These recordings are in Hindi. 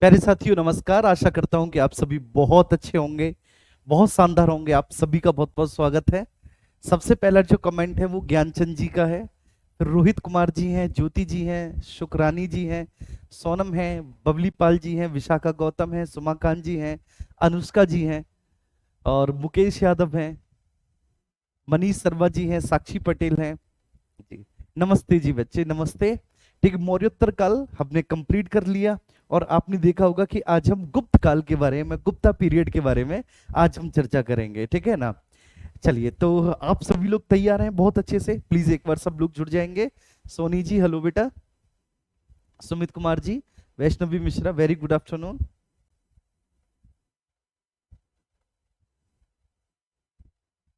प्यारे साथियों नमस्कार। आशा करता हूं कि आप सभी बहुत अच्छे होंगे, बहुत शानदार होंगे। आप सभी का बहुत बहुत स्वागत है। सबसे पहला जो कमेंट है वो ज्ञानचंद जी का है, फिर रोहित कुमार जी हैं, ज्योति जी हैं, शुक्रानी जी हैं, सोनम हैं, बबली पाल जी हैं, विशाखा गौतम हैं, सुमाकांत जी हैं, अनुष्का जी हैं और मुकेश यादव हैं, मनीष शर्मा जी हैं, साक्षी पटेल हैं जी। नमस्ते जी बच्चे, नमस्ते। ठीक, मौर्योत्तर काल हमने कंप्लीट कर लिया और आपने देखा होगा कि आज हम गुप्त काल के बारे में, गुप्ता पीरियड के बारे में आज हम चर्चा करेंगे, ठीक है ना। चलिए, तो आप सभी लोग तैयार हैं बहुत अच्छे से? प्लीज एक बार सब लोग जुड़ जाएंगे। सोनी जी हेलो बेटा, Sumit Kumar ji, Vaishnavi Mishra very good afternoon.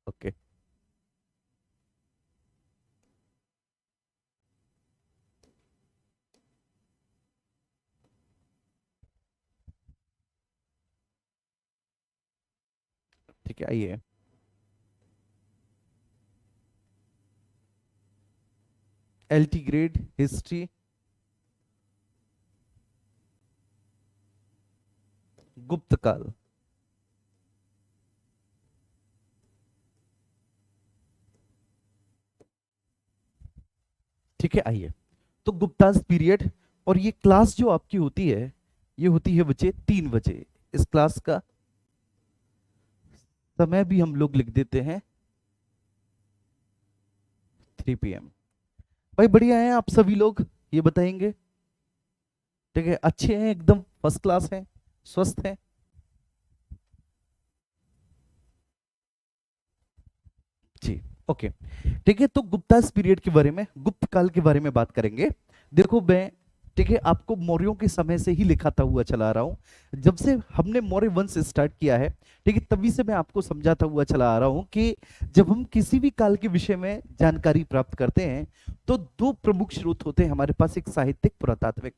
Okay, ठीक है, आइए। एलटी ग्रेड हिस्ट्री, गुप्त काल। ठीक है, आइए। तो गुप्ताज पीरियड, और ये क्लास जो आपकी होती है ये होती है बच्चे 3 बजे। इस क्लास का समय भी हम लोग लिख देते हैं 3 PM। भाई बढ़िया है आप सभी लोग, ये बताएंगे? ठीक है, अच्छे हैं, एकदम फर्स्ट क्लास हैं, स्वस्थ हैं। जी, ओके। ठीक है, तो गुप्ताज पीरियड के बारे में, गुप्त काल के बारे में बात करेंगे। देखो मैं, ठीक है, आपको मौर्यों के समय से ही लिखाता हुआ चला आ रहा हूं। जब से हमने मौर्य वंश स्टार्ट किया है, ठीक है, तभी से मैं आपको समझाता हुआ चला आ रहा हूं कि जब हम किसी भी काल के विषय में जानकारी प्राप्त करते हैं तो दो प्रमुख स्रोत होते हैं हमारे पास, एक साहित्यिक, पुरातात्विक।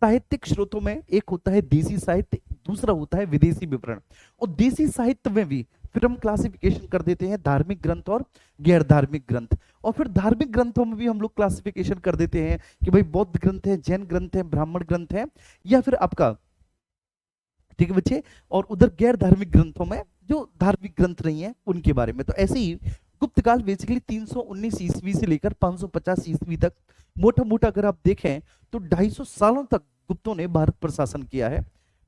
साहित्यिक स्रोतों में एक होता है देसी साहित्य, दूसरा होता है विदेशी विवरण। और देसी साहित्य में भी फिर हम क्लासिफिकेशन कर देते हैं धार्मिक ग्रंथ और गैर धार्मिक ग्रंथ। और फिर धार्मिक ग्रंथों में भी हम लोग क्लासिफिकेशन कर देते हैं कि भाई बौद्ध ग्रंथ है, जैन ग्रंथ है, ब्राह्मण ग्रंथ है, या फिर आपका, ठीक है बच्चे। और उधर गैर धार्मिक ग्रंथों में जो धार्मिक ग्रंथ नहीं है उनके बारे में। तो ऐसे ही गुप्त काल बेसिकली 319 ईस्वी से लेकर 550 ईस्वी तक, मोटा मोटा अगर आप देखें तो 250 सालों तक गुप्तों ने भारत पर शासन किया है।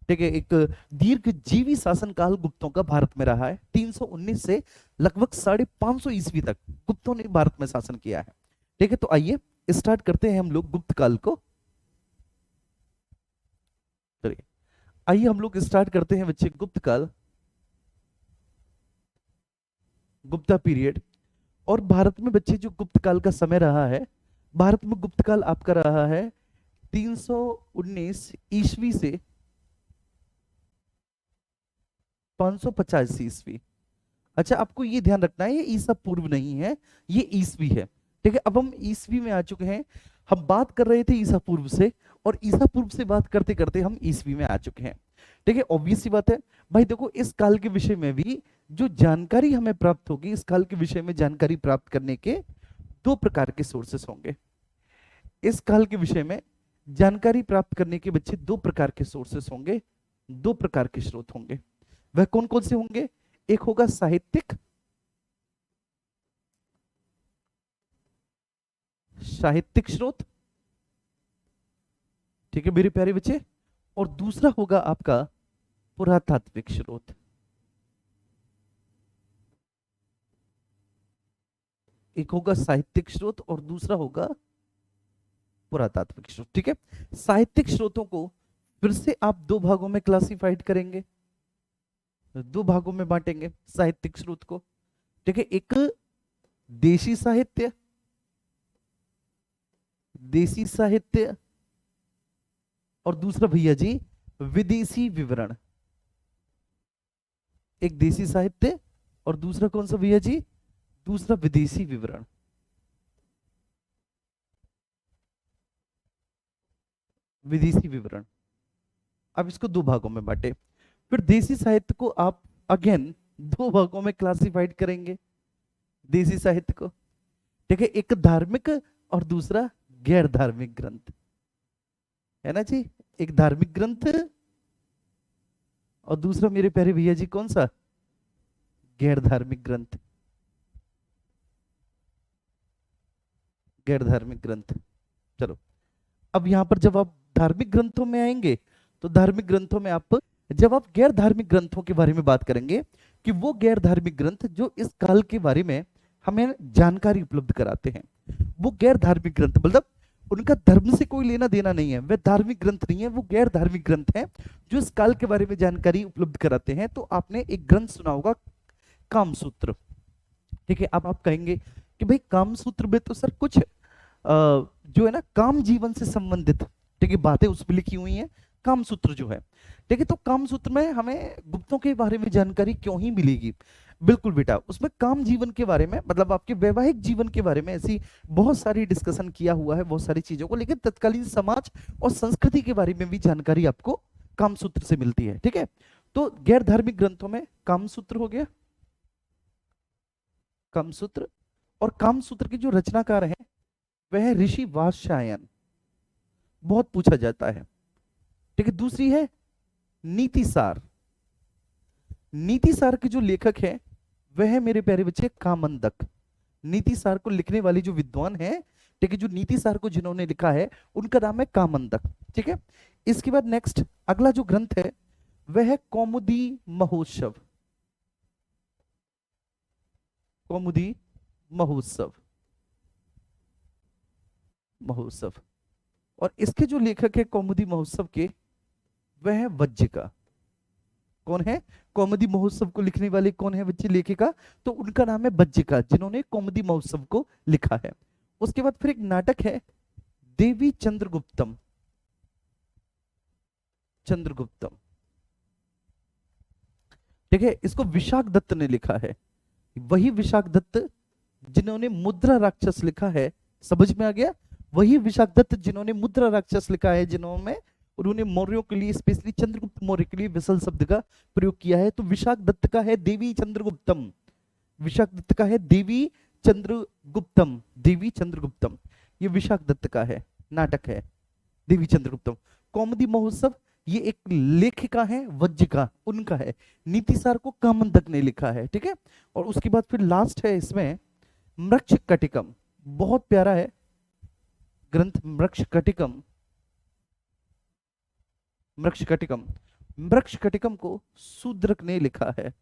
ठीक है, एक दीर्घ जीवी शासन काल गुप्तों का भारत में रहा है। 319 से लगभग 550 ईस्वी तक गुप्तों ने भारत में शासन किया है। ठीक है, तो आइए स्टार्ट करते हैं हम लोग गुप्त काल को। चलिए, आइए हम लोग स्टार्ट करते हैं बच्चे गुप्त काल, गुप्ता पीरियड। और भारत में बच्चे जो गुप्त काल का समय रहा है, भारत में गुप्त काल आपका रहा है 319 ईस्वी से 550 ईस्वी। अच्छा, आपको ये ध्यान रखना है ये ईसा पूर्व नहीं है, ये ईस्वी है। ठीक है, अब हम ईस्वी में आ चुके हैं। हम बात कर रहे थे ईसा पूर्व से, और ईसा पूर्व से बात करते करते हम ईस्वी में आ चुके हैं। ठीक है, ऑब्वियस सी बात है। भाई देखो, इस काल के विषय में भी जो जानकारी हमें प्राप्त होगी, इस काल के विषय में जानकारी प्राप्त करने के दो प्रकार के सोर्सेस होंगे। इस काल के विषय में जानकारी प्राप्त करने के बच्चे दो प्रकार के सोर्सेस होंगे, दो प्रकार के स्रोत होंगे। वह कौन कौन से होंगे? एक होगा साहित्यिक, साहित्यिक स्रोत, ठीक है मेरे प्यारे बच्चे। और दूसरा होगा आपका पुरातात्विक स्रोत। एक होगा साहित्यिक स्रोत और दूसरा होगा पुरातात्विक स्रोत। ठीक है, साहित्यिक स्रोतों को फिर से आप दो भागों में क्लासिफाइड करेंगे, दो भागों में बांटेंगे साहित्यिक स्रोत को। ठीक है, एक देशी साहित्य, देसी साहित्य, और दूसरा भैया जी विदेशी विवरण। एक देसी साहित्य और दूसरा कौन सा भैया जी? दूसरा विदेशी विवरण। विदेशी विवरण। अब इसको दो भागों में बांटे। फिर देसी साहित्य को आप अगेन दो भागों में क्लासिफाइड करेंगे, देसी साहित्य को। ठीक है, एक धार्मिक और दूसरा गैर धार्मिक ग्रंथ, है ना जी। एक धार्मिक ग्रंथ और दूसरा मेरे प्यारे भैया जी कौन सा? गैर धार्मिक ग्रंथ। गैर धार्मिक ग्रंथ। चलो, अब यहां पर जब आप धार्मिक ग्रंथों में आएंगे, तो धार्मिक ग्रंथों में आप, जब आप गैर धार्मिक ग्रंथों के बारे में बात करेंगे, कि वो गैर धार्मिक ग्रंथ जो इस काल के बारे में हमें जानकारी उपलब्ध कराते हैं, वो गैर धार्मिक ग्रंथ, मतलब उनका धर्म से कोई लेना देना नहीं है, वे धार्मिक ग्रंथ नहीं है, वो गैर धार्मिक ग्रंथ हैं जो इस काल के बारे में जानकारी उपलब्ध कराते हैं। तो आपने एक ग्रंथ सुना होगा, कामसूत्र। ठीक है, अब आप कहेंगे कि भाई कामसूत्र में तो सर कुछ जो है ना काम जीवन से संबंधित, ठीक है, बातें उसमें लिखी हुई हैं, कामसूत्र जो है। ठीक है, तो कामसूत्र में हमें गुप्तों के बारे में जानकारी क्यों ही मिलेगी? बिल्कुल बेटा, उसमें काम जीवन के बारे में, मतलब आपके वैवाहिक जीवन के बारे में ऐसी बहुत सारी डिस्कशन किया हुआ है, बहुत सारी चीजों को, लेकिन तत्कालीन समाज और संस्कृति के बारे में भी जानकारी आपको कामसूत्र से मिलती है। ठीक है, तो गैर धार्मिक ग्रंथों में कामसूत्र हो गया, कामसूत्र। और कामसूत्र के जो रचनाकार हैं वह है ऋषि वात्स्यायन, बहुत पूछा जाता है। ठीक है, दूसरी है नीतिसार। नीतिसार के जो लेखक है वह है मेरे प्यारे बच्चे कामंदक। नीतिसार को लिखने वाली जो विद्वान है, ठीक है, जो नीतिसार को जिन्होंने लिखा है उनका नाम है कामंदक। ठीक है, इसके बाद नेक्स्ट अगला जो ग्रंथ है वह है कौमुदी महोत्सव। कौमुदी महोत्सव, महोत्सव। और इसके जो लेखक है कौमुदी महोत्सव के, वह है वज्जिका। कौन है? कौमुदी महोत्सव को लिखने वाले कौन है बच्चे लेखिका? तो उनका नाम है वज्जिका, जिन्होंने कौमुदी महोत्सव को लिखा है। उसके बाद फिर एक नाटक है देवी चंद्रगुप्तम। चंद्रगुप्तम, ठीक है, इसको विशाख दत्त ने लिखा है। वही विशाख दत्त जिन्होंने मुद्रा राक्षस लिखा है, समझ में आ गया? वही विशाख दत्त जिन्होंने मुद्रा राक्षस लिखा है, जिन्होंने उन्होंने मौर्यों के लिए, स्पेशली चंद्रगुप्त मौर्य के लिए विसल शब्द का प्रयोग किया है। तो विशाख दत्त का है देवी चंद्रगुप्तम। विशाख दत्त का है देवी चंद्रगुप्तम। देवी चंद्रगुप्तम ये विशाख दत्त का है, नाटक है देवी चंद्रगुप्तम। कौमुदी महोत्सव ये एक लेखिका है वज्जिका, उनका है। नीतिसार को कामंदक ने लिखा है। ठीक है, और उसके बाद फिर लास्ट है इसमें मृच्छकटिकम। बहुत प्यारा है ग्रंथ मृच्छकटिकम। मृच्छकटिकम, मृच्छकटिकम को शूद्रक ने लिखा है।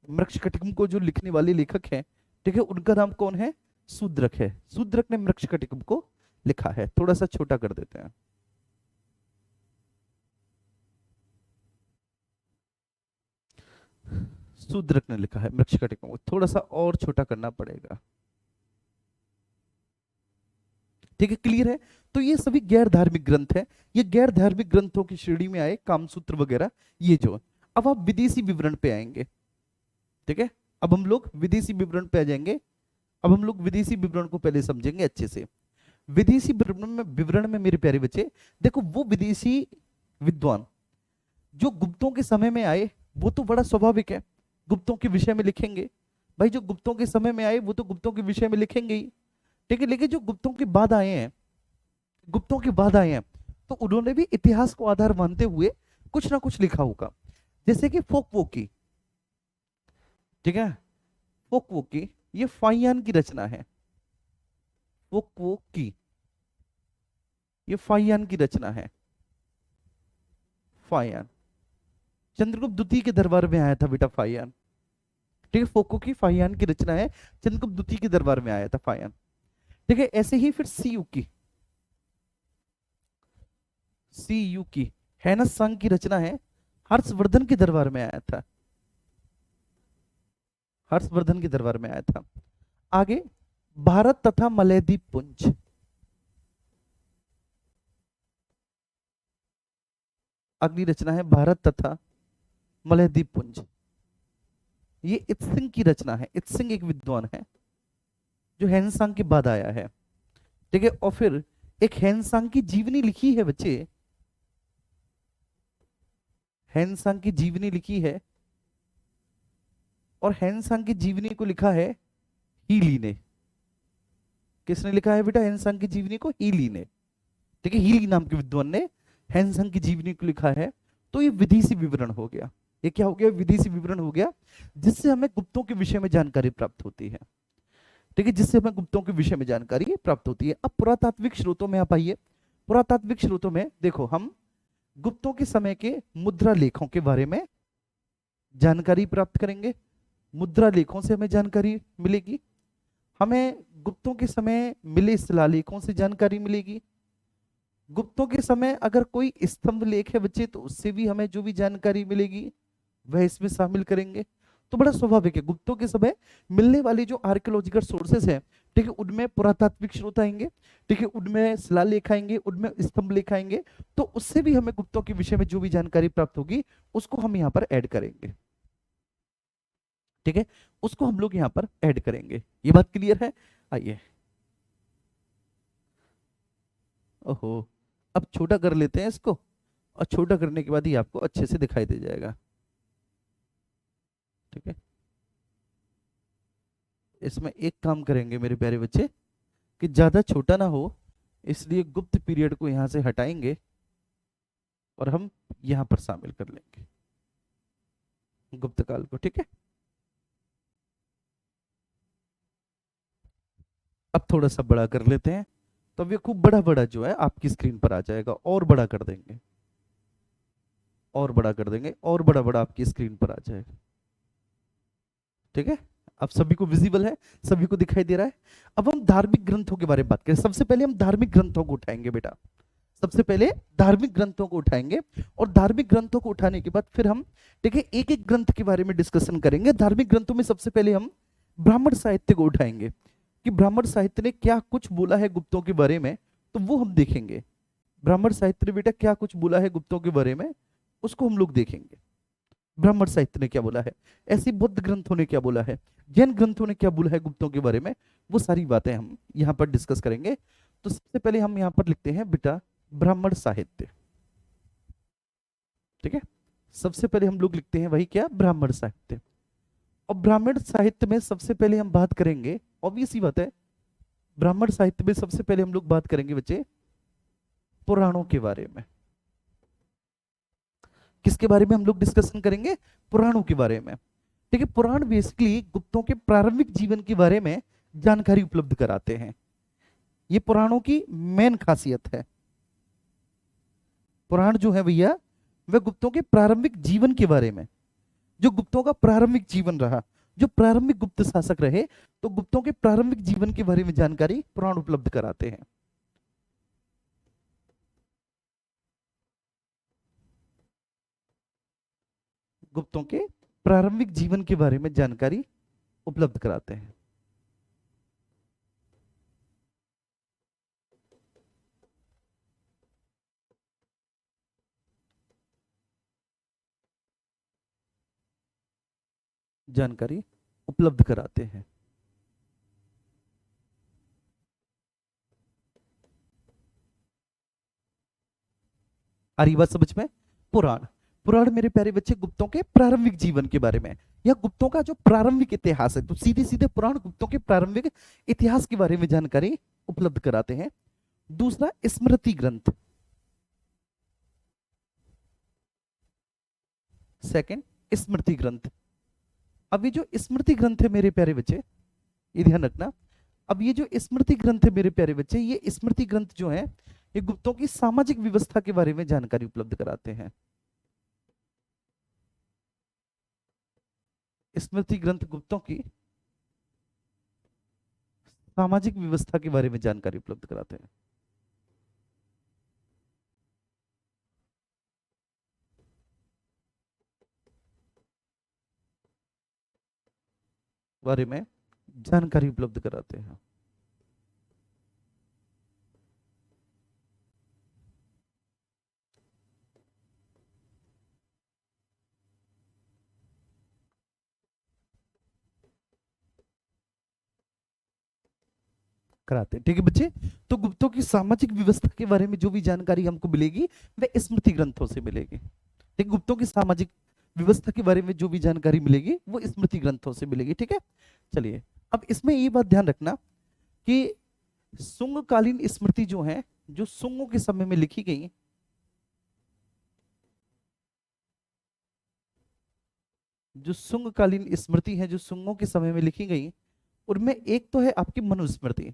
मृच्छकटिकम को जो लिखने वाले लेखक हैं, ठीक है, उनका नाम कौन है? शूद्रक है। शूद्रक ने मृच्छकटिकम को लिखा है। थोड़ा सा छोटा कर देते हैं। शूद्रक ने लिखा है मृच्छकटिकम को, थोड़ा सा और छोटा करना पड़ेगा। ठीक है, क्लियर है? तो ये सभी गैर धार्मिक ग्रंथ है। ये गैर धार्मिक ग्रंथों की श्रेणी में आए कामसूत्र वगैरह, ये जो। अब आप विदेशी विवरण पे आएंगे। ठीक है, अब हम लोग विदेशी विवरण पे आ जाएंगे। अब हम लोग विदेशी विवरण को पहले समझेंगे अच्छे से। विदेशी विवरण में मेरे प्यारे बच्चे देखो, वो विदेशी विद्वान जो गुप्तों के समय में आए वो तो बड़ा स्वाभाविक है, गुप्तों के विषय में लिखेंगे। भाई जो गुप्तों के समय में आए वो तो गुप्तों के विषय में लिखेंगे ही। ठीक है, लेकिन जो गुप्तों के बाद आए हैं, गुप्तों के बाद आए हैं, तो उन्होंने भी इतिहास को आधार मानते हुए कुछ ना कुछ लिखा होगा। जैसे कि फोकवोकी, ठीक है, फोकवोकी ये फाहियान की रचना है। फोकवोकी ये फाहियान की रचना है। फाहियान चंद्रगुप्त द्वितीय के दरबार में आया था बेटा फाहियान। ठीक है, फोकवोकी फाहियान की रचना है, चंद्रगुप्त द्वितीय के दरबार में आया था फाहियान। ठीक है, ऐसे ही फिर सीयूकी हैनस सांग की रचना है, हर्षवर्धन के दरबार में आया था। हर्षवर्धन के दरबार में आया था। आगे भारत तथा मलयद्वीप पुंज, अगली रचना है भारत तथा मलयद्वीप पुंज। ये इत्सिंग की रचना है। इत्सिंग एक विद्वान है जो हैनसांग के बाद आया है। ठीक है, और फिर एक हैनसांग की जीवनी लिखी है बच्चे, हैनसांग की जीवनी लिखी है, और हैनसांग की जीवनी को लिखा है हीली ने। किसने लिखा है बेटा हैनसांग की जीवनी को? हीली ने। ठीक है, हीली नाम के विद्वान ने हैनसांग की जीवनी को लिखा है, तो ये विदेशी विवरण हो गया। ये क्या हो गया? विदेशी विवरण हो गया, जिससे हमें गुप्तों के विषय में जानकारी प्राप्त होती है। ठीक है, जिससे हमें गुप्तों के विषय में जानकारी प्राप्त होती है। अब पुरातात्विक स्रोतों में आप आइए। पुरातात्विक स्रोतों में देखो, हम गुप्तों के समय के मुद्रा लेखों के बारे में जानकारी प्राप्त करेंगे। मुद्रा लेखों से हमें जानकारी मिलेगी। हमें गुप्तों के समय मिले शिलालेखों से जानकारी मिलेगी। गुप्तों के समय अगर कोई स्तंभ लेख है बच्चे, तो उससे भी हमें जो भी जानकारी मिलेगी वह इसमें शामिल करेंगे। तो बड़ा स्वाभाविक है, गुप्तों के समय मिलने वाली जो आर्कियोलॉजिकल सोर्सेस हैं, ठीक है, उनमें पुरातात्विक स्रोत आएंगे, ठीक है, उनमें शिलालेख आएंगे, उनमें स्तंभ लेख आएंगे। तो उससे भी हमें गुप्तों के विषय में जो भी जानकारी प्राप्त होगी उसको हम यहाँ पर ऐड करेंगे। ठीक है, उसको हम लोग यहाँ पर ऐड करेंगे। ये बात क्लियर है? आइए, ओहो, अब छोटा कर लेते हैं इसको, और छोटा करने के बाद ही आपको अच्छे से दिखाई दे जाएगा। ठीक है, इसमें एक काम करेंगे मेरे प्यारे बच्चे, कि ज्यादा छोटा ना हो, इसलिए गुप्त पीरियड को यहां से हटाएंगे और हम यहां पर शामिल कर लेंगे गुप्त काल को। ठीक है, अब थोड़ा सा बड़ा कर लेते हैं, तो अब ये खूब बड़ा बड़ा जो है आपकी स्क्रीन पर आ जाएगा। और बड़ा कर देंगे, और बड़ा कर देंगे, और बड़ा बड़ा आपकी स्क्रीन पर आ जाएगा। ठीक है, अब सभी को विजिबल है, सभी को दिखाई दे रहा है। अब हम धार्मिक ग्रंथों के बारे में बात करें। सबसे पहले हम धार्मिक ग्रंथों को उठाएंगे बेटा, सबसे पहले धार्मिक ग्रंथों को उठाएंगे। और धार्मिक ग्रंथों को उठाने के बाद फिर हम, ठीक है, एक एक ग्रंथ के बारे में डिस्कशन करेंगे। धार्मिक ग्रंथों में सबसे पहले हम ब्राह्मण साहित्य को उठाएंगे, कि ब्राह्मण साहित्य ने क्या कुछ बोला है गुप्तों के बारे में, तो वो हम देखेंगे। ब्राह्मण साहित्य ने बेटा क्या कुछ बोला है गुप्तों के बारे में, उसको हम लोग देखेंगे। ब्राह्मण साहित्य ने क्या बोला है, ऐसी बौद्ध ग्रंथों ने क्या बोला है, जैन ग्रंथों ने क्या बोला है गुप्तों के बारे में, वो सारी बातें हम यहाँ पर डिस्कस करेंगे। तो सबसे पहले हम यहाँ पर लिखते हैं बेटा ब्राह्मण साहित्य। ठीक है, सबसे पहले हम लोग लिखते हैं वही क्या, ब्राह्मण साहित्य। और ब्राह्मण साहित्य में सबसे पहले हम बात करेंगे, ऑब्वियस ही बात है, ब्राह्मण साहित्य में सबसे पहले हम लोग बात करेंगे बच्चे पुराणों के बारे में। किसके बारे में हम लोग डिस्कशन करेंगे? पुराणों के बारे में। ठीक है, पुराण बेसिकली गुप्तों के प्रारंभिक जीवन के बारे में जानकारी उपलब्ध कराते हैं। ये पुराणों की मेन खासियत है। पुराण जो है भैया, वह गुप्तों के प्रारंभिक जीवन के बारे में, जो गुप्तों का प्रारंभिक जीवन रहा, जो प्रारंभिक गुप्त शासक रहे, तो गुप्तों के प्रारंभिक जीवन के बारे में जानकारी पुराण उपलब्ध कराते हैं। गुप्तों के प्रारंभिक जीवन के बारे में जानकारी उपलब्ध कराते हैं। जानकारी उपलब्ध कराते हैं। आ रही बात समझ में? पुराण, पुराण मेरे प्यारे बच्चे गुप्तों के प्रारंभिक जीवन के बारे में, या गुप्तों का जो प्रारंभिक इतिहास है, तो सीधे सीधे पुराण गुप्तों के प्रारंभिक इतिहास के बारे में जानकारी उपलब्ध कराते हैं। दूसरा स्मृति ग्रंथ, सेकंड स्मृति ग्रंथ। अब ये जो स्मृति ग्रंथ है मेरे प्यारे बच्चे, ये ध्यान रखना, अब ये जो स्मृति ग्रंथ है मेरे प्यारे बच्चे, ये स्मृति ग्रंथ जो है, ये गुप्तों की सामाजिक व्यवस्था के बारे में जानकारी उपलब्ध कराते हैं। स्मृति ग्रंथ गुप्तों की सामाजिक व्यवस्था के बारे में जानकारी उपलब्ध कराते हैं। बारे में जानकारी उपलब्ध कराते हैं। कराते हैं। ठीक है बच्चे, तो गुप्तों की सामाजिक व्यवस्था के बारे में जो भी जानकारी हमको मिलेगी वह स्मृति ग्रंथों से मिलेगी। ठीक, गुप्तों की सामाजिक व्यवस्था के बारे में जो भी जानकारी मिलेगी वो स्मृति ग्रंथों से मिलेगी। ठीक है, चलिए, अब इसमें ये बात ध्यान रखना कि सुंगकालीन स्मृति जो है, जो सुंगों के समय में लिखी गई, जो शुंगकालीन स्मृति है, जो शुंगों के समय में लिखी गई, उनमें एक तो है आपकी मनुस्मृति।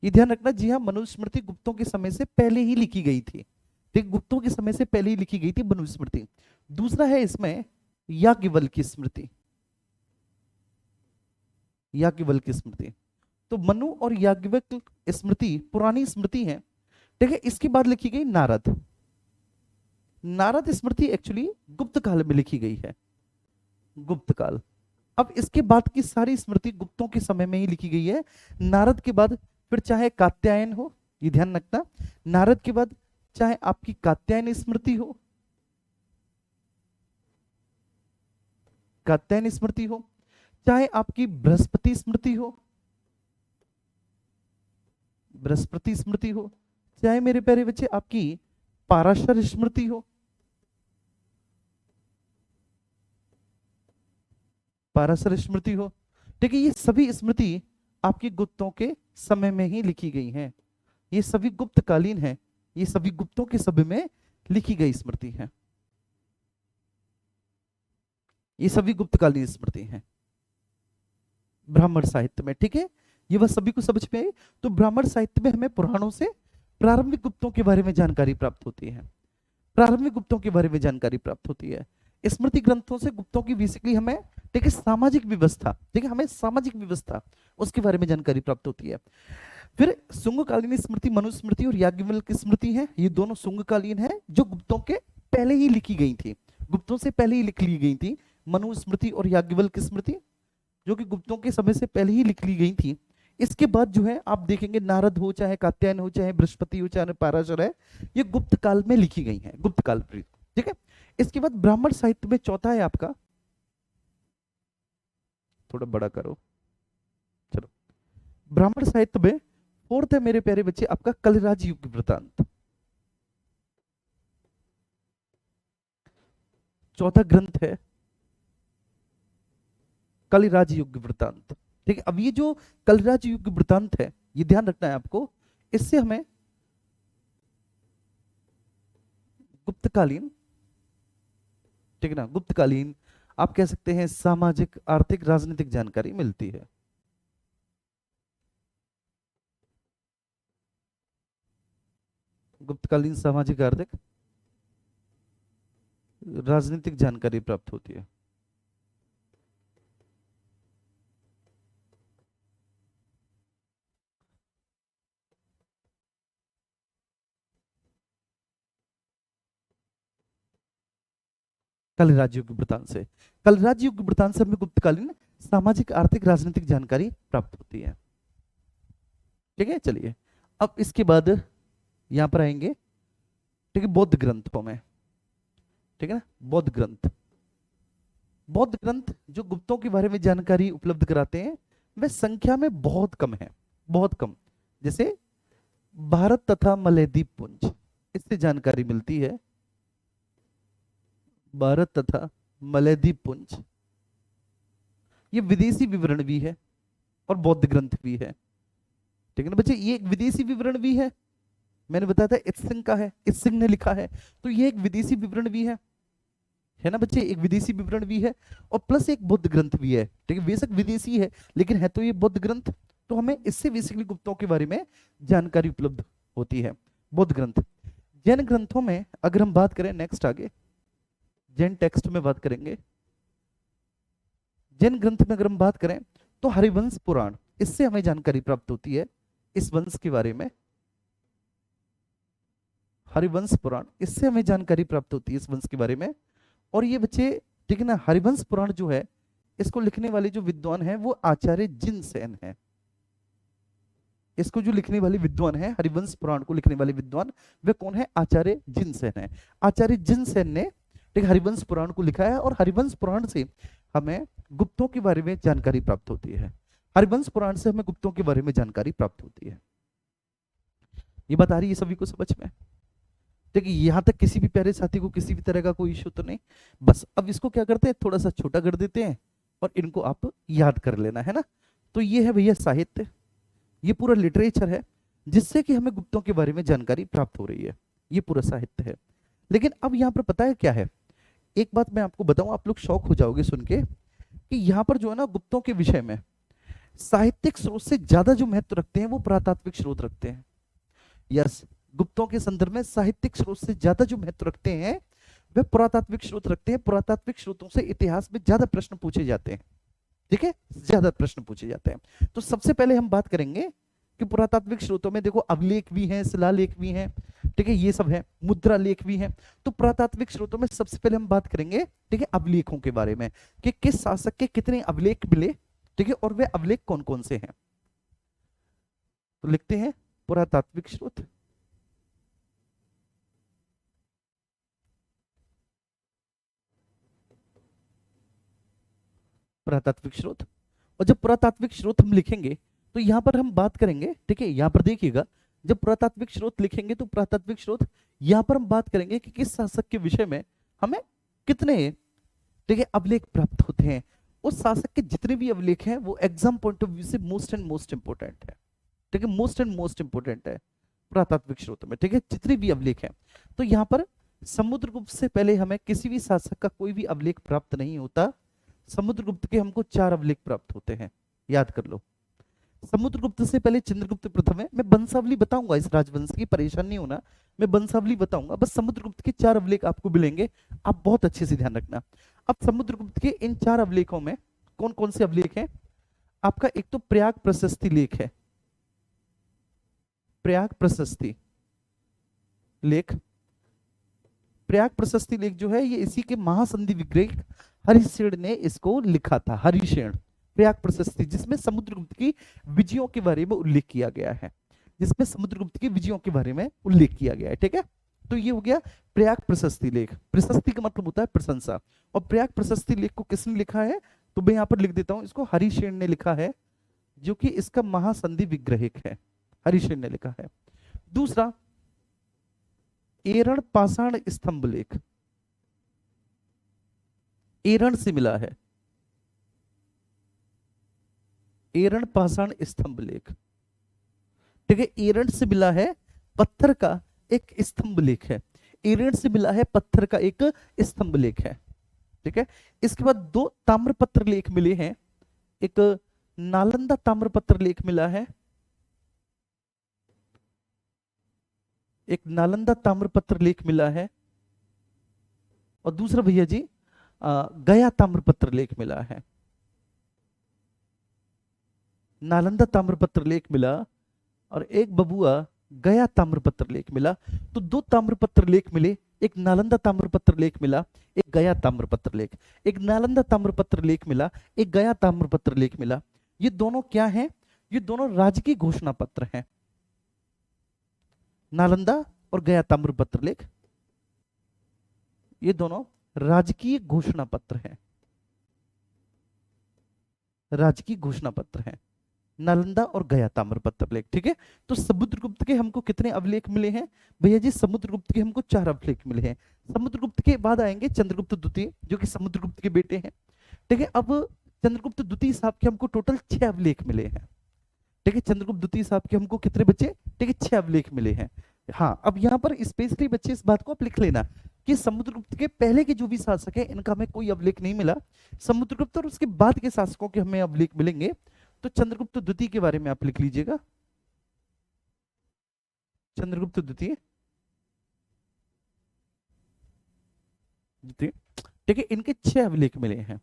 ये ध्यान रखना, जी हाँ, मनुस्मृति गुप्तों के समय से पहले ही लिखी गई थी। ठीक, गुप्तों के समय से पहले ही लिखी गई थी मनुस्मृति। दूसरा है इसमें याज्ञवल्क्य की स्मृति, याज्ञवल्क्य की स्मृति। तो मनु और याज्ञवल्क्य स्मृति पुरानी स्मृति है। ठीक है, इसके बाद लिखी गई नारद। नारद स्मृति एक्चुअली गुप्त काल में लिखी गई है, गुप्त काल। अब इसके बाद की सारी स्मृति गुप्तों के समय में ही लिखी गई है। नारद के बाद फिर चाहे कात्यायन हो, ये ध्यान रखना, नारद के बाद चाहे आपकी कात्यायन स्मृति हो, कात्यायन स्मृति हो, चाहे आपकी बृहस्पति स्मृति हो, बृहस्पति स्मृति हो, चाहे मेरे प्यारे बच्चे आपकी पाराशर स्मृति हो, पाराशर स्मृति हो। ठीक है, ये सभी स्मृति आपकी गुप्तों के समय में ही लिखी गई हैं। ये सभी गुप्तकालीन हैं, ये सभी गुप्तों के समय में लिखी गई स्मृति है, ये सभी गुप्तकालीन स्मृति हैं ब्राह्मण साहित्य में। ठीक है, ये बस सभी को समझ में आई। तो ब्राह्मण साहित्य में हमें पुराणों से प्रारंभिक गुप्तों के बारे में जानकारी प्राप्त होती है, प्रारंभिक गुप्तों के बारे में जानकारी प्राप्त होती है। स्मृति ग्रंथों से गुप्तों की बेसिकली हमें, ठीक है, सामाजिक व्यवस्था, ठीक है, हमें सामाजिक व्यवस्था उसके बारे में जानकारी प्राप्त होती है। फिर शुंगकालीन स्मृति, मनुस्मृति और याज्ञवल्क्य की स्मृति है, ये दोनों शुंगकालीन है, जो गुप्तों के पहले ही लिखी गई थी, गुप्तों से पहले ही लिख ली गई थी। मनुस्मृति और याज्ञवल्क्य की स्मृति जो कि गुप्तों के समय से पहले ही लिख ली गई थी। इसके बाद जो है आप देखेंगे नारद हो, चाहे कात्यायन हो, चाहे बृहस्पति हो, चाहे पाराशर है, ये गुप्त काल में लिखी गई है, गुप्त काल। ठीक है, इसके बाद ब्राह्मण साहित्य में चौथा है आपका, थोड़ा बड़ा करो, चलो, ब्राह्मण साहित्य में फोर्थ है मेरे प्यारे बच्चे आपका कलिराज युग वृत्तांत। चौथा ग्रंथ है कलिराज युग वृत्तांत। ठीक है, अब ये जो कलिराज युग वृत्तांत है, ये ध्यान रखना है आपको, इससे हमें गुप्तकालीन, ठीक है ना, गुप्तकालीन आप कह सकते हैं सामाजिक, आर्थिक, राजनीतिक जानकारी मिलती है। गुप्तकालीन सामाजिक, आर्थिक, राजनीतिक जानकारी प्राप्त होती है। कलिराज युग वृत्तांत से, कलिराज युग वृत्तांत से हमें गुप्तकालीन सामाजिक, आर्थिक, राजनीतिक जानकारी प्राप्त होती है। ठीक है, चलिए अब इसके बाद यहां पर आएंगे, ठीक है, बौद्ध ग्रंथों में। ठीक है ना, बौद्ध ग्रंथ, बौद्ध ग्रंथ जो गुप्तों के बारे में जानकारी उपलब्ध कराते हैं, वे संख्या में बहुत कम है, बहुत कम। जैसे भारत तथा मलयद्वीप पुंज, इससे जानकारी मिलती है, भारत तथा मलयद्वीप पुंज। ये विदेशी विवरण भी है और बौद्ध ग्रंथ भी है। ठीक है ना बच्चे, ये एक विदेशी विवरण भी है, मैंने बताया था इत्सिंग का है, इत्सिंग ने लिखा है, तो ये एक विदेशी विवरण भी है ना बच्चे, एक विदेशी विवरण भी है और प्लस एक बौद्ध ग्रंथ भी है। ठीक है, बेशक विदेशी है लेकिन है तो ये बौद्ध ग्रंथ, तो हमें इससे बेसिकली गुप्तों के बारे में जानकारी उपलब्ध होती है, बौद्ध ग्रंथ। जैन ग्रंथों में अगर हम बात करें, नेक्स्ट आगे जैन टेक्स्ट में बात करेंगे, जैन ग्रंथ में अगर हम बात करें तो हरिवंश पुराण, इससे हमें जानकारी प्राप्त होती है इस वंश के बारे में, हरिवंश पुराण, इससे हमें जानकारी प्राप्त होती है इस वंश के बारे में। और ये बच्चे, ठीक है ना, हरिवंश पुराण जो है, इसको लिखने वाले जो विद्वान हैं वो आचार्य जिनसेन है। इसको जो लिखने वाले विद्वान है, हरिवंश पुराण को लिखने वाले विद्वान, वे कौन है? आचार्य जिनसेन है। आचार्य जिनसेन ने, ठीक, हरिवंश पुराण को लिखा है और हरिवंश पुराण से हमें गुप्तों के बारे में जानकारी प्राप्त होती है। हरिवंश पुराण से हमें गुप्तों के बारे में जानकारी प्राप्त होती है। ये बता रही है सभी को समझ में? देखिए यहां तक किसी भी प्यारे साथी को किसी भी तरह का कोई इश्यू तो नहीं। बस अब इसको क्या करते हैं, थोड़ा सा छोटा कर देते हैं और इनको आप याद कर लेना है ना। तो ये है भैया साहित्य, ये पूरा लिटरेचर है जिससे कि हमें गुप्तों के बारे में जानकारी प्राप्त हो रही है, ये पूरा साहित्य है। लेकिन अब यहाँ पर पता है क्या है, एक बात मैं आपको बताऊं, आप लोग शौक हो जाओगे सुन के कि यहाँ पर जो है ना गुप्तों के विषय में साहित्यिक स्रोत से ज्यादा जो महत्व रखते हैं वो पुरातात्विक स्रोत रखते हैं। यस, गुप्तों के संदर्भ में साहित्यिक स्रोत से ज्यादा जो महत्व रखते हैं वे पुरातात्विक स्रोत रखते हैं। पुरातात्विक स्रोतों से इतिहास में ज्यादा प्रश्न पूछे जाते हैं। ठीक है, ज्यादा प्रश्न पूछे जाते हैं। तो सबसे पहले हम बात करेंगे कि पुरातात्विक स्रोतों में देखो अभिलेख भी हैं, शिलालेख भी हैं, ठीक है, ये सब है, मुद्रा लेख भी हैं। तो पुरातात्विक स्रोतों में सबसे पहले हम बात करेंगे, ठीक है, अभिलेखों के बारे में कि किस शासक के कितने अभिलेख मिले, ठीक है, और वे अभिलेख कौन कौन से हैं। तो लिखते हैं पुरातात्विक स्रोत, पुरातात्विक स्रोत। और जब पुरातात्विक स्रोत हम लिखेंगे तो यहां पर हम बात करेंगे, ठीक है, यहां पर देखिएगा, जब पुरातात्विक स्रोत लिखेंगे तो पुरातात्विक स्रोत यहां पर हम बात करेंगे कि किस शासक के विषय में हमें कितने, ठीक है, अभिलेख प्राप्त होते हैं। उस शासक के जितने भी अभिलेख हैं वो एग्जाम पॉइंट ऑफ व्यू से मोस्ट एंड मोस्ट इंपोर्टेंट है, ठीक है, मोस्ट एंड मोस्ट इंपोर्टेंट है पुरातात्विक स्रोत में, ठीक है, जितने भी अभिलेख हैं। तो यहाँ पर समुद्रगुप्त से पहले हमें किसी भी शासक का कोई भी अभिलेख प्राप्त नहीं होता। समुद्रगुप्त के हमको 4 अभिलेख प्राप्त होते हैं, याद कर लो। समुद्रगुप्त से पहले चंद्रगुप्त प्रथम है। मैं वंशावली बताऊंगा इस राजवंश की, परेशान नहीं होना, मैं वंशावली बताऊंगा। बस समुद्रगुप्त के 4 अभिलेख आपको मिलेंगे, आप बहुत अच्छे से ध्यान रखना। अब समुद्रगुप्त के इन 4 अभिलेखों में कौन कौन से अभिलेख हैं? आपका एक तो प्रयाग प्रशस्ति लेख है, प्रयाग प्रशस्ति लेख। प्रयाग प्रशस्ति लेख जो है ये इसी के महासंधि विग्रह हरिशेन ने इसको लिखा था। हरिशेन प्रयाग प्रशस्ति, जिसमें समुद्रगुप्त की विजयों के बारे में उल्लेख किया गया है, जिसमें समुद्रगुप्त की विजयों के बारे में उल्लेख किया गया है, ठीक है। तो ये हो गया प्रयाग प्रशस्ति लेख। प्रशस्ति का मतलब होता है प्रशंसा, और प्रयाग प्रशस्ति लेख को किसने लिखा है? तो मैं यहाँ पर लिख देता हूं, इसको हरिशेन ने लिखा है, जो कि इसका महासंधि विग्रहिक है, हरिशेन ने लिखा है। दूसरा एरण पाषाण स्तंभ लेख, एरण से मिला है, एरण पाषाण स्तंभ लेख, ठीक है, एरण से मिला है पत्थर का एक स्तंभ लेख है, एरण से मिला है पत्थर का एक स्तंभ लेख है, ठीक है। इसके बाद 2 ताम्रपत्र लेख मिले हैं, एक नालंदा ताम्रपत्र लेख मिला है, एक नालंदा ताम्रपत्र लेख मिला है, और दूसरा भैया जी गया ताम्रपत्र लेख मिला है। नालंदा ताम्रपत्र लेख मिला और एक बबुआ गया ताम्रपत्र लेख मिला। तो 2 ताम्रपत्र लेख मिले, एक नालंदा ताम्रपत्र लेख मिला, एक गया ताम्रपत्र लेख, एक नालंदा ताम्रपत्र लेख मिला, एक गया ताम्रपत्र लेख मिला। ये दोनों क्या हैं? ये दोनों राजकीय घोषणा पत्र हैं, नालंदा और गया ताम्रपत्र लेख, ये दोनों राजकीय घोषणा पत्र हैं, राजकीय घोषणा पत्र हैं, नालंदा और गया ताम्रपत्र लेख, ठीक है। तो समुद्रगुप्त के हमको कितने अभिलेख मिले हैं भैया जी? समुद्रगुप्त के हमको 4 अभिलेख मिले हैं। समुद्रगुप्त के बाद आएंगे चंद्रगुप्त द्वितीय, जो कि समुद्रगुप्त के बेटे हैं, ठीक है। अब चंद्रगुप्त द्वितीय साहब के हमको टोटल 6 अभिलेख मिले हैं, ठीक है। चंद्रगुप्त द्वितीय साहब के हमको कितने बच्चे? ठीक है, 6 अभिलेख मिले हैं। हाँ, अब यहाँ पर स्पेशली बच्चे इस बात को आप लिख लेना कि समुद्रगुप्त के पहले के जो भी शासक है इनका हमें कोई अभिलेख नहीं मिला। समुद्रगुप्त और उसके बाद के शासकों के हमें अभिलेख मिलेंगे। तो चंद्रगुप्त द्वितीय के बारे में आप लिख लीजिएगा, चंद्रगुप्त द्वितीय, ठीक है, इनके 6 अभिलेख मिले हैं।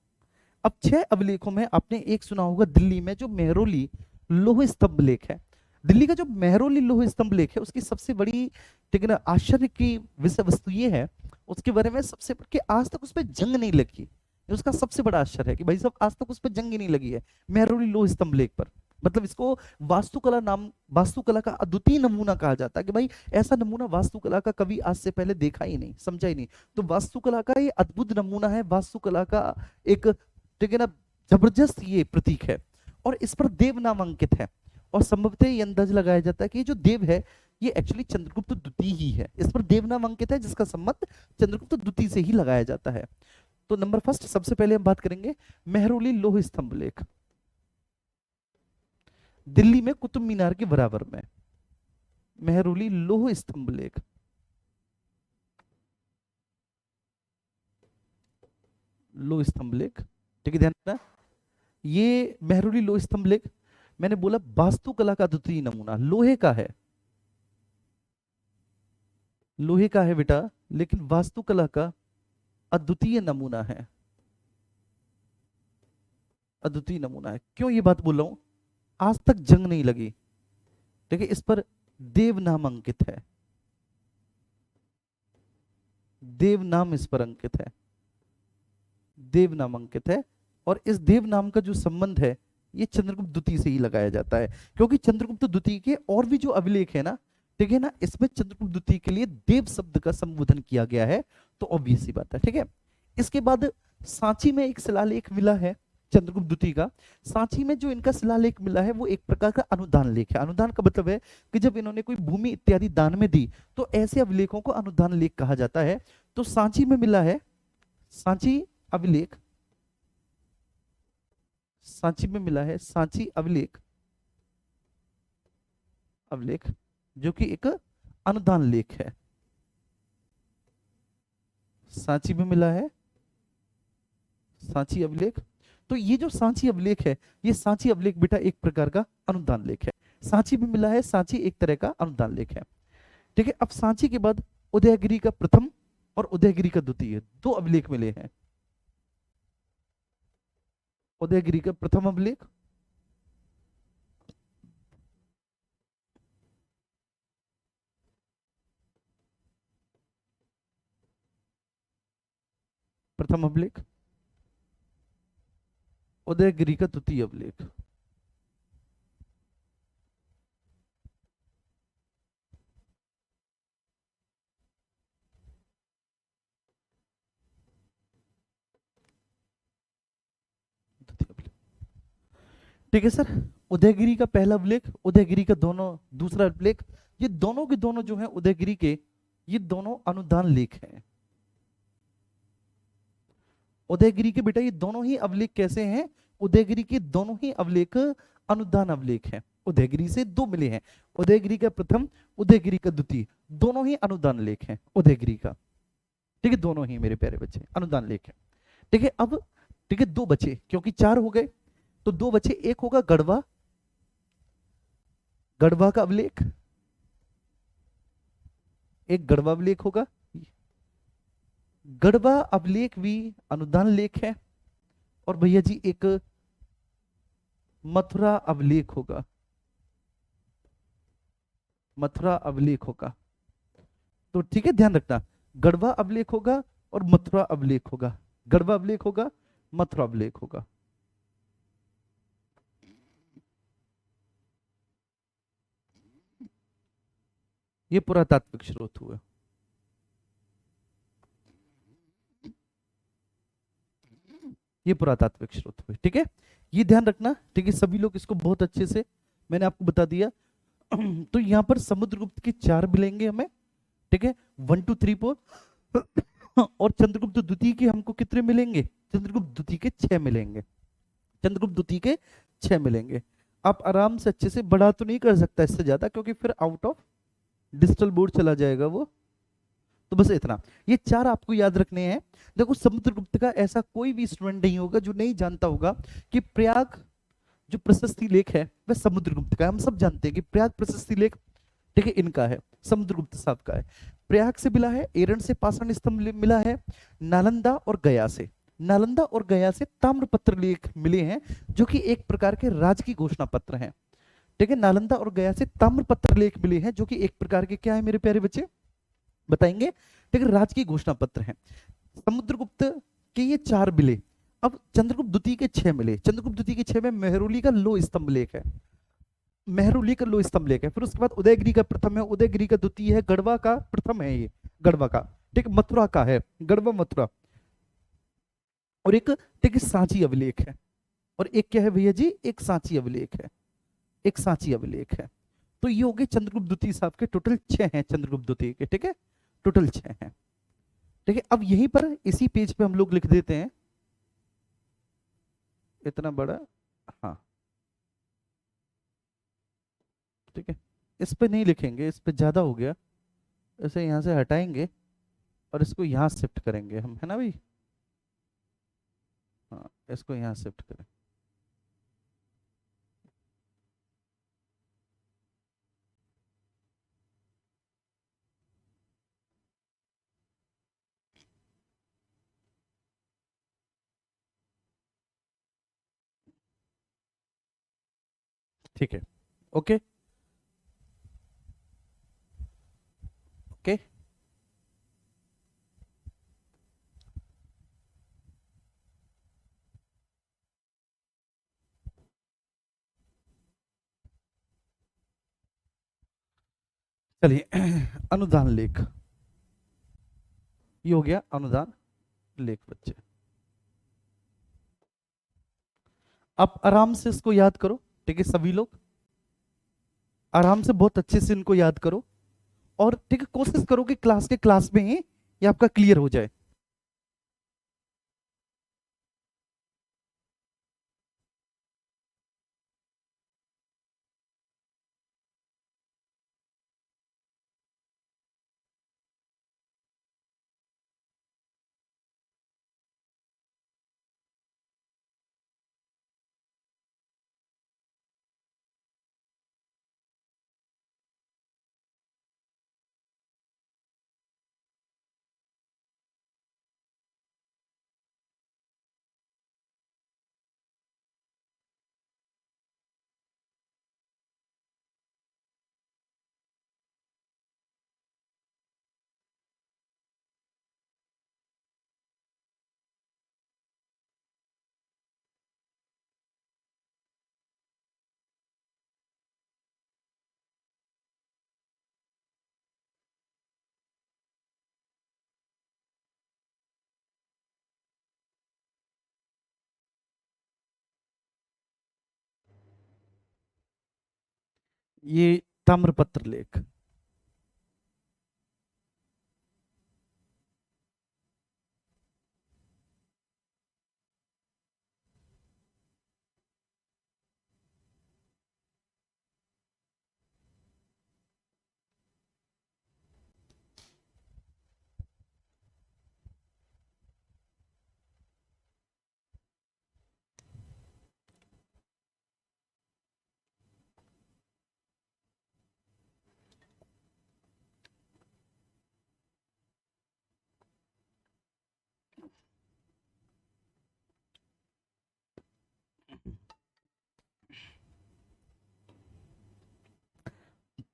अब 6 अभिलेखों में आपने एक सुना होगा दिल्ली में जो मेहरौली लौह स्तंभ लेख है। दिल्ली का जो मेहरौली लौह स्तंभ लेख है उसकी सबसे बड़ी, ठीक है ना, आश्चर्य की विषय वस्तु ये है उसके बारे में सबसे कि आज तक उस पर जंग नहीं लगी। उसका सबसे बड़ा आश्चर्य है कि भाई साहब आज तक उस पर जंग ही नहीं लगी है मेहरौली लौह स्तंभ लेख पर। मतलब इसको वास्तुकला नाम, वास्तुकला का अद्वितीय नमूना कहा जाता है कि भाई ऐसा नमूना वास्तुकला का कभी आज से पहले देखा ही नहीं, समझा ही नहीं। तो वास्तुकला का ये अद्भुत नमूना है, वास्तुकला का एक, ठीक है ना, जबरदस्त ये प्रतीक है, और इस पर देव नाम अंकित है। और संभवतः ये अंदाज लगाया जाता है कि जो देव है ये एक्चुअली चंद्रगुप्त द्वितीय ही है। इस पर देव नाम अंकित है जिसका संबंध चंद्रगुप्त द्वितीय से ही लगाया जाता है। तो नंबर फर्स्ट सबसे पहले हम बात करेंगे मेहरौली लौह स्तंभ लेख, दिल्ली में कुतुब मीनार के बराबर में मेहरौली लौह स्तंभ लेख। लो स्तंभ लेख। ठीक है, ध्यान रखना, ये मेहरौली लो स्तंभ लेख। मैंने बोला वास्तुकला का द्वितीय नमूना लोहे का है, लोहे का है बेटा, लेकिन वास्तुकला का अद्वितीय नमूना है, अद्वितीय नमूना है। क्यों ये बात बोल रहा हूं? आज तक जंग नहीं लगी, ठीक है, इस पर देव नाम अंकित है, देव नाम इस पर अंकित है, देव नाम अंकित है। और इस देव नाम का जो संबंध है ये चंद्रगुप्त द्वितीय से ही लगाया जाता है, क्योंकि चंद्रगुप्त द्वितीय के और भी जो अभिलेख है ना, ठीक है ना, इसमें चंद्रगुप्त द्वितीय के लिए देव शब्द का संबोधन किया गया है, तो ऑब्वियस सी बात है। ठीक है, इसके बाद सांची में एक शिलालेख मिला है चंद्रगुप्त द्वितीय का। सांची में जो इनका शिलालेख मिला है वो एक प्रकार का अनुदान लेख है। अनुदान का मतलब है कि जब इन्होंने कोई भूमि इत्यादि दान में दी तो ऐसे अभिलेखों को अनुदान लेख कहा जाता है। तो सांची में मिला है, सांची अभिलेख, सांची में मिला है सांची अभिलेख, अभिलेख जो कि एक अनुदान लेख है, सांची में मिला है सांची अभिलेख। तो ये जो सांची अभिलेख है, ये सांची अभिलेख बेटा एक प्रकार का अनुदान लेख है। सांची में मिला है, सांची एक तरह का अनुदान लेख है। ठीक है, अब सांची के बाद उदयगिरी का प्रथम और उदयगिरी का द्वितीय दो अभिलेख मिले हैं। उदयगिरी का प्रथम अभिलेख, प्रथम अभिलेख, उदयगिरी का द्वितीय अभिलेख। ठीक है सर, उदयगिरी का पहला अभिलेख, उदयगिरी का दोनों दूसरा अभिलेख, ये दोनों के दोनों जो है उदयगिरी के, ये दोनों अनुदान लेख हैं। उदयगिरी के बेटा ये दोनों ही अभिलेख कैसे हैं? उदयगिरी के दोनों ही अभिलेख अनुदान अभिलेख हैं। उदयगिरी से दो मिले हैं, उदयगिरी का प्रथम, उदयगिरी का द्वितीय, दोनों ही अनुदान लेख हैं उदयगिरी का। ठीक है, दोनों ही मेरे प्यारे बच्चे अनुदान लेख हैं। ठीक है, अब ठीक है दो बचे, क्योंकि चार हो गए तो दो बचे। एक होगा गढ़वा, गढ़वा का अभिलेख, एक गढ़वा अभिलेख होगा। गढ़वा अभिलेख भी अनुदान लेख है। और भैया जी एक मथुरा अभिलेख होगा, मथुरा अभिलेख होगा। तो ठीक है, ध्यान रखना, गढ़वा अभिलेख होगा और मथुरा अभिलेख होगा, गढ़वा अभिलेख होगा, मथुरा अभिलेख होगा। ये पुरातात्विक स्रोत हुआ। ये पुरातात्विक स्रोत हुए। ठीक है, ये ध्यान रखना। ठीक है, सभी लोग इसको बहुत अच्छे से मैंने आपको बता दिया। तो यहाँ पर समुद्रगुप्त के चार मिलेंगे हमें। ठीक है, 1 2 3 4। और चंद्रगुप्त द्वितीय के हमको कितने मिलेंगे? चंद्रगुप्त द्वितीय के 6 मिलेंगे, चंद्रगुप्त द्वितीय के 6 मिलेंगे। आप आराम से अच्छे से, बड़ा तो नहीं कर सकता इससे ज्यादा, क्योंकि फिर आउट ऑफ डिजिटल बोर्ड चला जाएगा वो। तो बस इतना, ये चार आपको याद रखने हैं। देखो, समुद्रगुप्त का ऐसा कोई भी स्टूडेंट नहीं होगा जो नहीं जानता होगा कि प्रयाग जो प्रशस्ति लेख है वह समुद्रगुप्त का है। हम सब जानते हैं कि प्रयाग प्रशस्ति लेख, ठीक है, इनका है, समुद्रगुप्त साहब का है। प्रयाग से मिला है, एरन से पाषाण स्तंभ मिला है, नालंदा और गया से, नालंदा और गया से ताम्रपत्र लेख मिले हैं, जो कि एक प्रकार के राज की घोषणा पत्र हैं। ठीक है, नालंदा और गया से ताम्रपत्र लेख मिले हैं, जो कि एक प्रकार के क्या है मेरे प्यारे बच्चे, बताएंगे। ठीक है, राज की घोषणा पत्र हैं। समुद्रगुप्त के ये चार मिले। अब चंद्रगुप्त द्वितीय के 6 मिले। चंद्रगुप्त द्वितीय के 6 में मेहरौली का लो स्तंभ लेख है, मेहरौली का लो स्तंभ लेख है। फिर उसके बाद उदयगिरी का प्रथम है, उदयगिरी का द्वितीय है, गढ़वा का प्रथम है, ये गढ़वा का। ठीक, मथुरा का है, गढ़वा मथुरा। और एक ठीक सांची अभिलेख है, और एक क्या है भैया जी, एक सांची अभिलेख है, एक सांची अभिलेख है। तो ये हो गए चंद्रगुप्त द्वितीय साहब के, टोटल 6 हैं चंद्रगुप्त द्वितीय के। ठीक है, टोटल 6 हैं। ठीक है, अब यहीं पर इसी पेज पे हम लोग लिख देते हैं इतना बड़ा, हाँ ठीक है, इस पे नहीं लिखेंगे, इस पे ज्यादा हो गया, इसे यहां से हटाएंगे और इसको यहां शिफ्ट करेंगे हम, है ना भाई। हाँ, इसको यहाँ शिफ्ट करें। ठीक है। ओके। ओके। चलिए अनुदान लेख, ये हो गया अनुदान लेख बच्चे। आप आराम से इसको याद करो, ठीक है सभी लोग, आराम से बहुत अच्छे से इनको याद करो, और ठीक है कोशिश करो कि क्लास के क्लास में ही ये आपका क्लियर हो जाए। ये ताम्रपत्र लेख।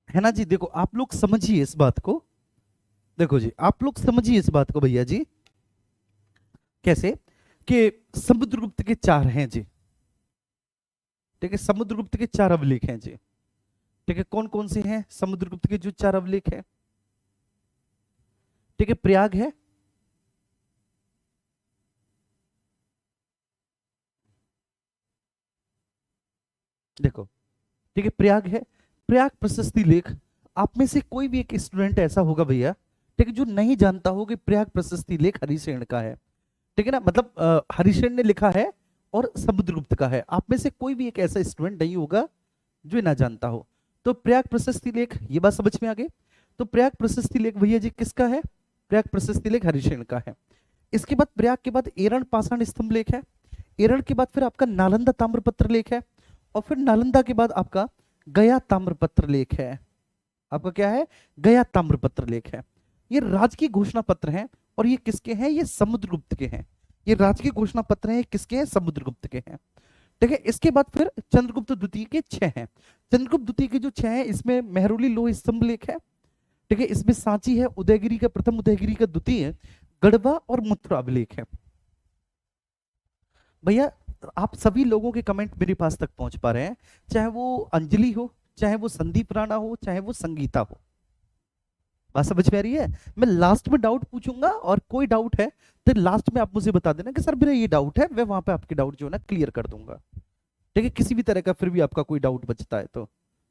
है ना जी, देखो आप लोग समझिए इस बात को, देखो जी आप लोग समझिए इस बात को भैया जी, कैसे कि समुद्रगुप्त के चार हैं जी, ठीक है समुद्रगुप्त के चार अभिलेख हैं जी, ठीक है कौन कौन से हैं समुद्रगुप्त के जो चार अभिलेख हैं, ठीक है प्रयाग है, देखो ठीक है प्रयाग है, प्रयाग प्रशस्ति लेख। आप में से कोई भी एक स्टूडेंट ऐसा होगा भैया, ठीक है जो नहीं जानता हो कि प्रयाग प्रशस्ति लेख हरिशेन का है, ठीक है ना, मतलब हरिशेन ने लिखा है और समुद्रगुप्त का है, आप में से कोई भी एक ऐसा स्टूडेंट नहीं होगा जो ना जानता हो। तो प्रयाग प्रशस्ति लेख, ये बात समझ में आ गई। तो प्रयाग प्रशस्ति लेख भैया जी किसका है, प्रयाग प्रशस्ति लेख हरिशेन का है। इसके बाद प्रयाग के बाद एरण पाषाण स्तंभ लेख है, एरण के बाद फिर आपका नालंदा ताम्रपत्र लेख है, और फिर नालंदा के बाद आपका गया ताम्रपत्र लेख है। आपका क्या है, गया ताम्रपत्र लेख है। ये राजकीय घोषणा पत्र हैं, और ये किसके हैं, ये समुद्रगुप्त के हैं। ये राजकीय घोषणा पत्र हैं, किसके हैं, समुद्रगुप्त के हैं। ठीक है, इसके बाद फिर चंद्रगुप्त द्वितीय के 6 हैं। चंद्रगुप्त द्वितीय के जो 6 हैं, इसमें मेहरौली लोह स्तंभ लेख है, ठीक है, इसमें सांची है, उदयगिरी का प्रथम, उदयगिरी का द्वितीय, गढ़वा और मथुरा अभिलेख है। भैया आप सभी लोगों के कमेंट मेरे पास तक पहुंच पा रहे हैं, चाहे वो अंजलि हो, चाहे वो संदीप राणा हो, चाहे वो संगीता हो। बात समझ में आ रही है। मैं लास्ट में डाउट पूछूंगा, और कोई डाउट है तो लास्ट में आप मुझे बता देना कि सर मेरा ये डाउट है, मैं वहां पे आपके डाउट जो है ना क्लियर कर दूंगा। ठीक है, किसी भी तरह का फिर भी आपका कोई डाउट बचता है तो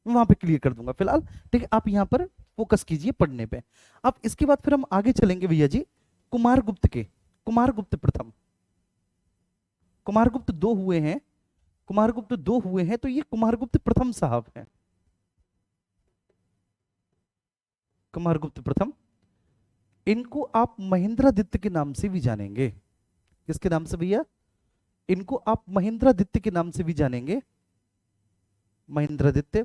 मैं वहां पे क्लियर कर दूंगा फिलहाल। ठीक है, आप यहाँ पर फोकस कीजिए पढ़ने पे। अब इसके बाद फिर हम आगे चलेंगे भैया जी, कुमारगुप्त के, कुमारगुप्त प्रथम। कुमारगुप्त दो हुए हैं, कुमारगुप्त दो हुए हैं, तो ये कुमारगुप्त प्रथम साहब हैं। कुमारगुप्त प्रथम, इनको आप महेंद्रादित्य के नाम से भी जानेंगे। किसके नाम से भैया, इनको आप महेंद्रादित्य के नाम से भी जानेंगे, महेंद्रादित्य।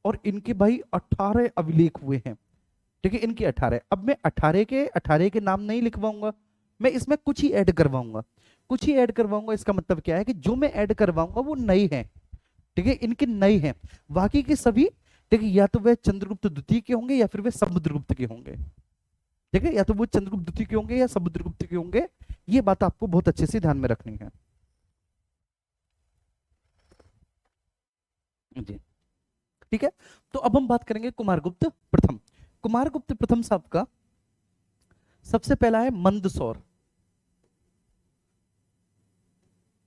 और इनके भाई 18 अभिलेख हुए हैं, ठीक है, इनके 18। अब मैं 18 के नाम नहीं लिखवाऊंगा, मैं इसमें कुछ ही ऐड करवाऊंगा, कुछ ही ऐड करवाऊंगा। इसका मतलब क्या है कि जो मैं ऐड करवाऊंगा वो नए हैं, ठीक है, इनके नए हैं। बाकी के सभी, ठीक है, या तो वे चंद्रगुप्त द्वितीय के होंगे या फिर वे समुद्रगुप्त के होंगे, ठीक है, या तो वो चंद्रगुप्त द्वितीय के होंगे या समुद्रगुप्त के होंगे। ये बात आपको बहुत अच्छे से ध्यान में रखनी है जी, ठीक है। तो अब हम बात करेंगे कुमारगुप्त प्रथम। कुमारगुप्त प्रथम साहब का सबसे पहला है मंदसौर,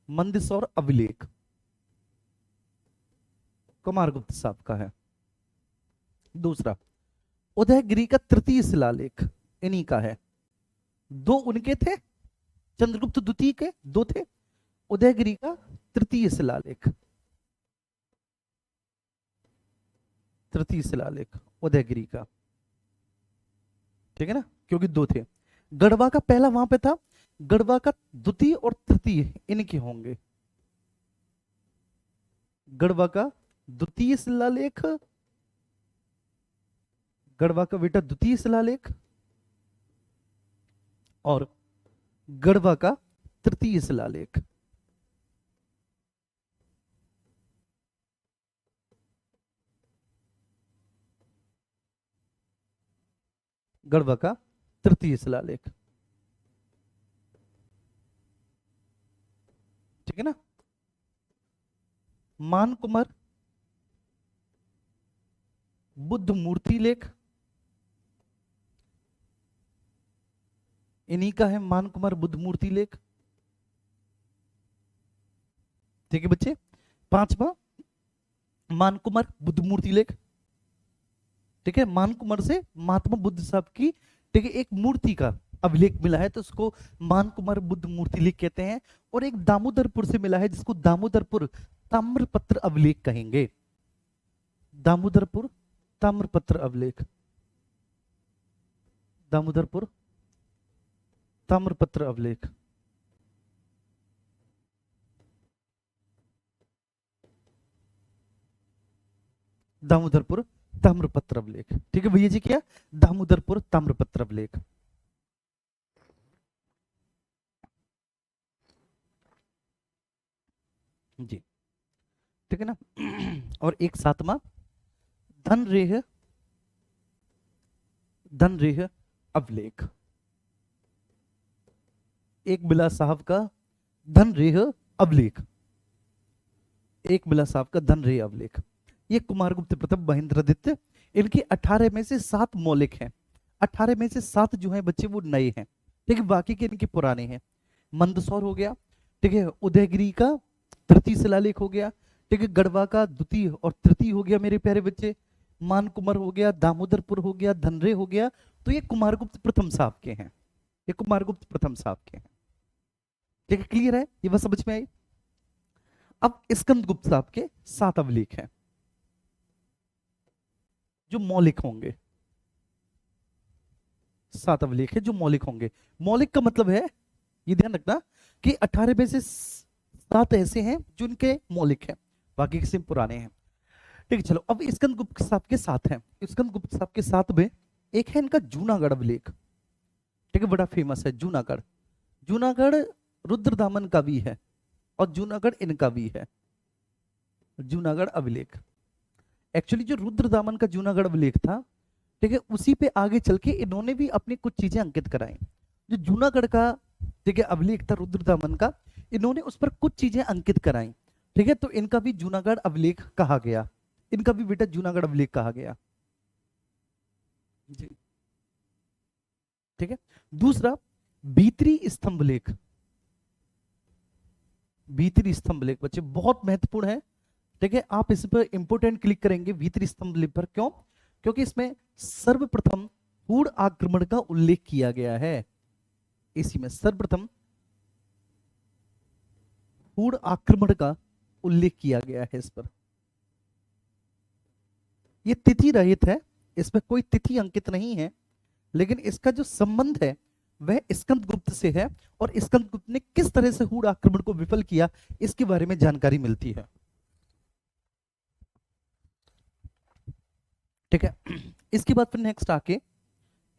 मंदसौर अभिलेख कुमारगुप्त साहब का है। दूसरा उदयगिरी का तृतीय शिलालेख इन्हीं का है। दो उनके थे, चंद्रगुप्त द्वितीय के दो थे, उदयगिरी का तृतीय शिलालेख, तृतीय शिलालेख उदयगिरी का, ठीक है ना, क्योंकि दो थे। गढ़वा का पहला वहां पे था, गढ़वा का द्वितीय और तृतीय इनके होंगे। गढ़वा का द्वितीय शिलालेख, गढ़वा का बेटा द्वितीय शिलालेख, और गढ़वा का तृतीय शिलालेख। गढ़वा का तृतीय शिलालेख, ठीक है ना। मानकुमार बुद्ध मूर्ति लेख इन्हीं का है, मानकुमार बुद्ध मूर्ति लेख, ठीक है बच्चे। पांचवा मानकुमार बुद्ध मूर्ति लेख, ठीक है, मानकुमार से महात्मा बुद्ध साहब की, ठीक है, एक मूर्ति का अभिलेख मिला है तो उसको मानकुमार बुद्ध मूर्ति लेख कहते हैं। और एक दामोदरपुर से मिला है जिसको दामोदरपुर ताम्रपत्र अभिलेख कहेंगे, दामोदरपुर ताम्रपत्र अभिलेख, दामोदरपुर ताम्रपत्र अभिलेख, दामोदरपुर ताम्रपत्र अभिलेख, ठीक है भैया जी, क्या दामोदरपुर ताम्रपत्र अभिलेख जी, ठीक है ना। और एक सातवां धनरेह, धनरेह अभिलेख, एक बिला साहब का धनरेह अभिलेख, एक बिला साहब का धनरेह अभिलेख। ये कुमारगुप्त प्रथम महेंद्रादित्य, इनके 18 में से 7 मौलिक हैं, 18 में से 7 जो हैं बच्चे वो नए हैं, ठीक है, बाकी के इनके पुराने हैं। मंदसौर हो गया, ठीक है, उदयगिरी का तृतीय शिलालेख हो गया, ठीक है, गढ़वा का द्वितीय और तृतीय हो गया मेरे प्यारे बच्चे, मानकुमार हो गया, दामोदरपुर हो गया, धनरे हो गया। तो ये कुमारगुप्त प्रथम साहब के हैं, ये कुमारगुप्त प्रथम साहब के हैं, ठीक है, क्लियर है, ये बात समझ में आई। अब स्कंदगुप्त साहब के 7 अभिलेख हैं जो मौलिक होंगे, 7 अभिलेख है जो मौलिक होंगे। मौलिक का मतलब है, ये ध्यान रखना कि 18 में से 7 ऐसे हैं जो इनके मौलिक हैं, बाकी किसी पुराने हैं, ठीक है। चलो अब स्कंदगुप्त साहब के 7 हैं, स्कंदगुप्त साहब के 7 में एक है इनका जूनागढ़ अभिलेख, ठीक है, बड़ा फेमस है जूनागढ़। जूनागढ़ रुद्रदामन का भी है और जूनागढ़ इनका भी है, जूनागढ़ अभिलेख। एक्चुअली जो रुद्रदामन का जूनागढ़ अभिलेख था, ठीक है, उसी पे आगे चल के इन्होंने भी अपनी कुछ चीजें अंकित कराई। जो जूनागढ़ का, ठीक है, अभिलेख था रुद्रदामन का, इन्होंने उस पर कुछ चीजें अंकित कराई, ठीक है, तो इनका भी जूनागढ़ अभिलेख कहा गया, इनका भी बेटा जूनागढ़ अभिलेख कहा गया जी, ठीक है। दूसरा भीतरी स्तंभ लेख, भीतरी स्तंभ लेख बच्चे बहुत महत्वपूर्ण है, ठीक है, आप इस पर इंपोर्टेंट क्लिक करेंगे भीतरी स्तंभ लेख पर। क्यों? क्योंकि इसमें सर्वप्रथम हूण आक्रमण का उल्लेख किया गया है, इसी में सर्वप्रथम हूण आक्रमण का उल्लेख किया गया है इस पर। ये तिथि रहित है, इसमें कोई तिथि अंकित नहीं है, लेकिन इसका जो संबंध है वह स्कंदगुप्त से है, और स्कंदगुप्त ने किस तरह से हूण आक्रमण को विफल किया इसके बारे में जानकारी मिलती है। ठीक है, इसके बाद फिर नेक्स्ट आके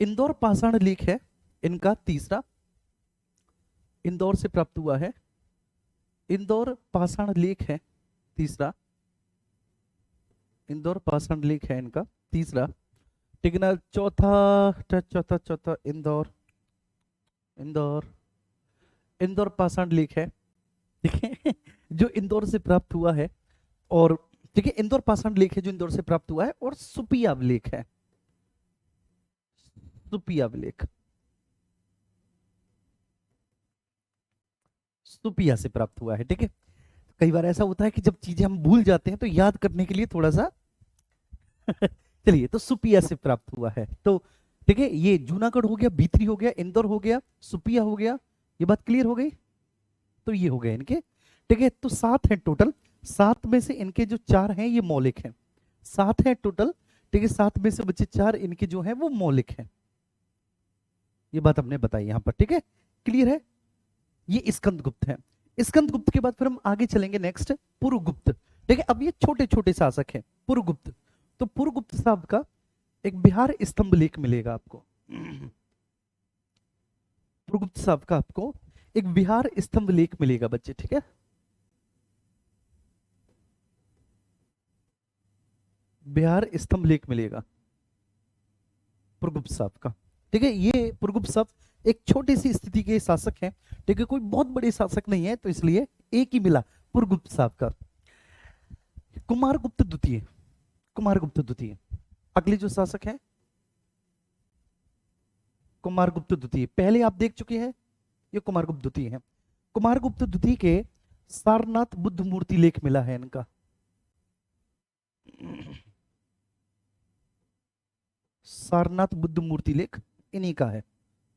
इंदौर पाषाण लेख है इनका तीसरा, इंदौर से प्राप्त हुआ है, इंदौर पाषाण लेख है तीसरा, इंदौर पाषाण लेख है इनका तीसरा। ठीक है ना, चौथा चौथा चौथा इंदौर, इंदौर इंदौर पाषाण लेख है, ठीक है, जो इंदौर से प्राप्त हुआ है। और ठीक है, इंदौर पाषाण लेख है जो इंदौर से प्राप्त हुआ है, और सुपिया अभिलेख है, सुपिया अभिलेख सुपिया से प्राप्त हुआ है। ठीक है, कई बार ऐसा होता है कि जब चीजें हम भूल जाते हैं तो याद करने के लिए थोड़ा सा चलिए, तो सुपिया से प्राप्त हुआ है। तो ठीक है, ये जूनागढ़ हो गया, भीतरी हो गया, इंदौर हो गया, सुपिया हो गया, ये बात क्लियर हो गई। तो ये हो गए इनके। ठीक है, तो 7 है टोटल, 7 में से इनके जो 4 हैं ये मौलिक हैं, 7 है टोटल। ठीक है, 7 में से बचे 4 इनके जो हैं वो मौलिक हैं, ये बात हमने बताई यहां पर। ठीक है, क्लियर है। ये स्कंदगुप्त है। स्कंदगुप्त के बाद फिर हम आगे चलेंगे नेक्स्ट पुरुगुप्त। ठीक है, अब ये छोटे छोटे शासक हैं पुरुगुप्त। तो पुरुगुप्त साहब का एक बिहार स्तंभ लेख मिलेगा आपको, पुरुगुप्त साहब का आपको एक बिहार स्तंभ लेख मिलेगा बच्चे। ठीक है, बिहार स्तंभ लेख मिलेगा पुरुगुप्त साहब का। ठीक है, ये पुरुगुप्त साहब एक छोटी सी स्थिति के शासक हैं। ठीक है, कोई बहुत बड़े शासक नहीं है, तो इसलिए एक ही मिला पुरुगुप्त साहब का। कुमारगुप्त द्वितीय, कुमारगुप्त द्वितीय अगले जो शासक हैं, कुमारगुप्त द्वितीय पहले आप देख चुके हैं, ये कुमारगुप्त द्वितीय है। कुमारगुप्त द्वितीय के सारनाथ बुद्ध मूर्ति लेख मिला है इनका, सारनाथ बुद्ध मूर्ति लेख इन्हीं का है,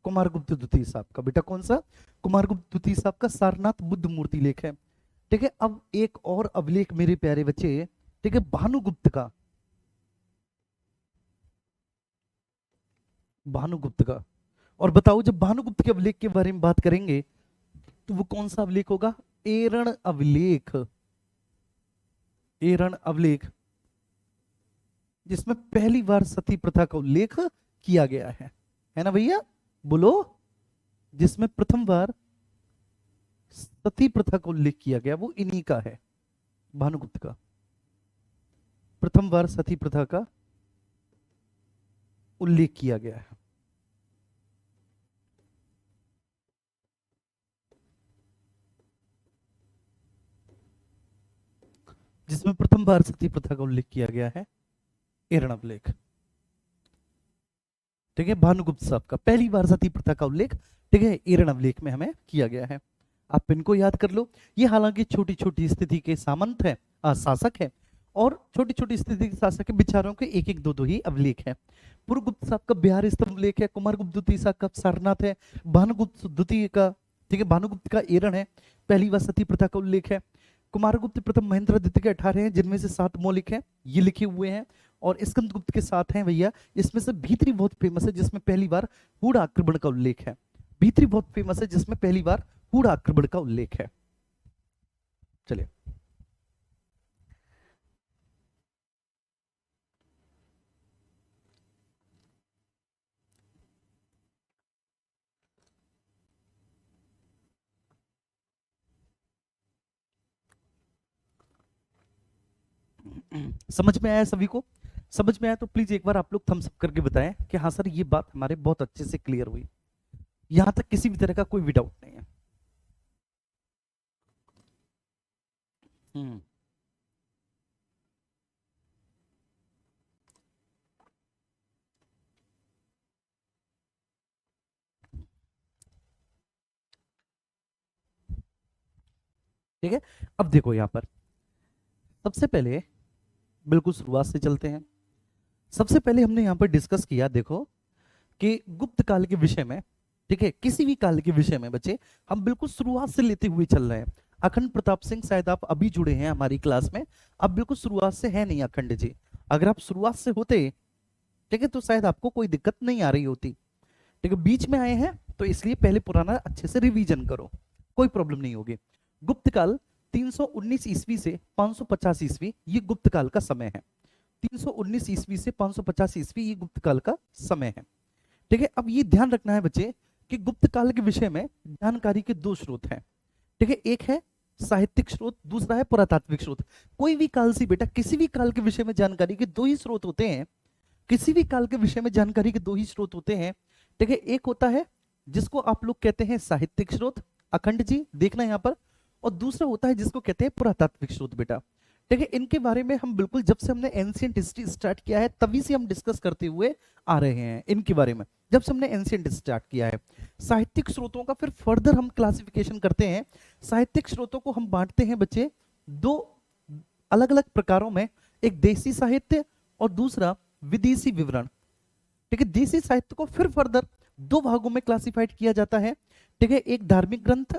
कुमारगुप्त द्वितीय साहब का। बेटा कौन सा? कुमारगुप्त द्वितीय साहब का सारनाथ बुद्ध मूर्ति लेख है। ठीक है, अब एक और अभिलेख मेरे प्यारे बच्चे, ठीक है, भानुगुप्त का, भानुगुप्त का। और बताओ, जब भानुगुप्त के अभिलेख के बारे में बात करेंगे तो वो कौन सा अभिलेख होगा? एरण अभिलेख, एरण अभिलेख, जिसमें पहली बार सती प्रथा का उल्लेख किया गया है ना भैया? बोलो, जिसमें प्रथम बार सती प्रथा का उल्लेख किया गया वो इन्हीं का है, भानुगुप्त का। प्रथम बार सती प्रथा का उल्लेख किया गया है। जिसमें प्रथम बार सती प्रथा का उल्लेख किया गया है, एरण अभिलेख। ठीक है, भानुगुप्त साहब का पहली बार सती प्रथा का उल्लेख, ठीक है, एरण अभिलेख में हमें किया गया है। आप इनको याद कर लो। ये हालांकि छोटी छोटी स्थिति के सामंत है, शासक है, और छोटी छोटी स्थिति के शासक के विचारों के एक एक दो दो ही अभिलेख है। पुरगुप्त साहब का बिहार स्तंभ लेख है, कुमारगुप्त द्वितीय साहब का सारनाथ है, भानुगुप्त द्वितीय का, ठीक है, भानुगुप्त का एरण है, पहली बार सती प्रथा का उल्लेख है। कुमारगुप्त प्रथम महेंद्र द्वितीय के 18 हैं, जिनमें से 7 मौलिक हैं, ये लिखे हुए हैं। और स्कंदगुप्त के 7 हैं भैया, इसमें से भीतरी बहुत फेमस है, जिसमें पहली बार हूण आक्रमण का उल्लेख है। भीतरी बहुत फेमस है, जिसमें पहली बार हूण आक्रमण का उल्लेख है। चलिए, समझ में आया सभी को? समझ में आया तो प्लीज एक बार आप लोग थम्स अप करके बताएं कि हाँ सर, ये बात हमारे बहुत अच्छे से क्लियर हुई, यहां तक किसी भी तरह का कोई भी डाउट नहीं है। हम्म, ठीक है, अब देखो यहां पर सबसे पहले बिल्कुल शुरुआत से चलते हैं। सबसे पहले हमने यहां पर डिस्कस किया, देखो, कि गुप्त काल के विषय में, ठीक है, किसी भी काल के विषय में बच्चे हम बिल्कुल शुरुआत से लेते हुए चल रहे हैं। अखंड प्रताप सिंह, शायद आप अभी जुड़े हैं हमारी क्लास में, अब बिल्कुल शुरुआत से है नहीं अखंड जी। अगर आप शुरुआत से होते, ठीक है, तो शायद आपको कोई दिक्कत नहीं आ रही होती। ठीक है, बीच में आए हैं तो इसलिए पहले पुराना अच्छे से रिवीजन करो, कोई प्रॉब्लम नहीं होगी। गुप्त काल 319 ईस्वी से 550 ईस्वी ये गुप्त काल का समय है। 319 ईस्वी से 550 ईस्वी ये गुप्त काल का समय है। ठीक है, अब ये ध्यान रखना है बच्चे कि गुप्त काल के विषय में जानकारी के दो स्रोत हैं। ठीक है, एक है साहित्यिक स्रोत, दूसरा है पुरातात्विक स्रोत। कोई भी काल से बेटा किसी भी काल के विषय में जानकारी के दो ही स्रोत होते हैं। किसी भी काल के विषय में जानकारी के दो ही स्रोत होते हैं। ठीक है, एक होता है जिसको आप लोग कहते हैं साहित्यिक स्रोत, अखंड जी देखना यहाँ पर, और दूसरा होता है जिसको कहते हैं पुरातात्विक स्रोत बेटा। ठीक है, इनके बारे में हम बिल्कुल जब से हमने एंशिएंट हिस्ट्री स्टार्ट किया है तभी से हम डिस्कस करते हुए आ रहे हैं इनके बारे में, जब से हमने एंशिएंट स्टार्ट किया है। साहित्यिक स्रोतों का फिर फर्दर हम क्लासिफिकेशन करते हैं। साहित्यिक स्रोतों को हम बांटते हैं बच्चे दो अलग अलग प्रकारों में, एक देसी साहित्य और दूसरा विदेशी विवरण। ठीक है, देसी साहित्य को फिर फर्दर दो भागों में क्लासिफाइड किया जाता है। ठीक है, एक धार्मिक ग्रंथ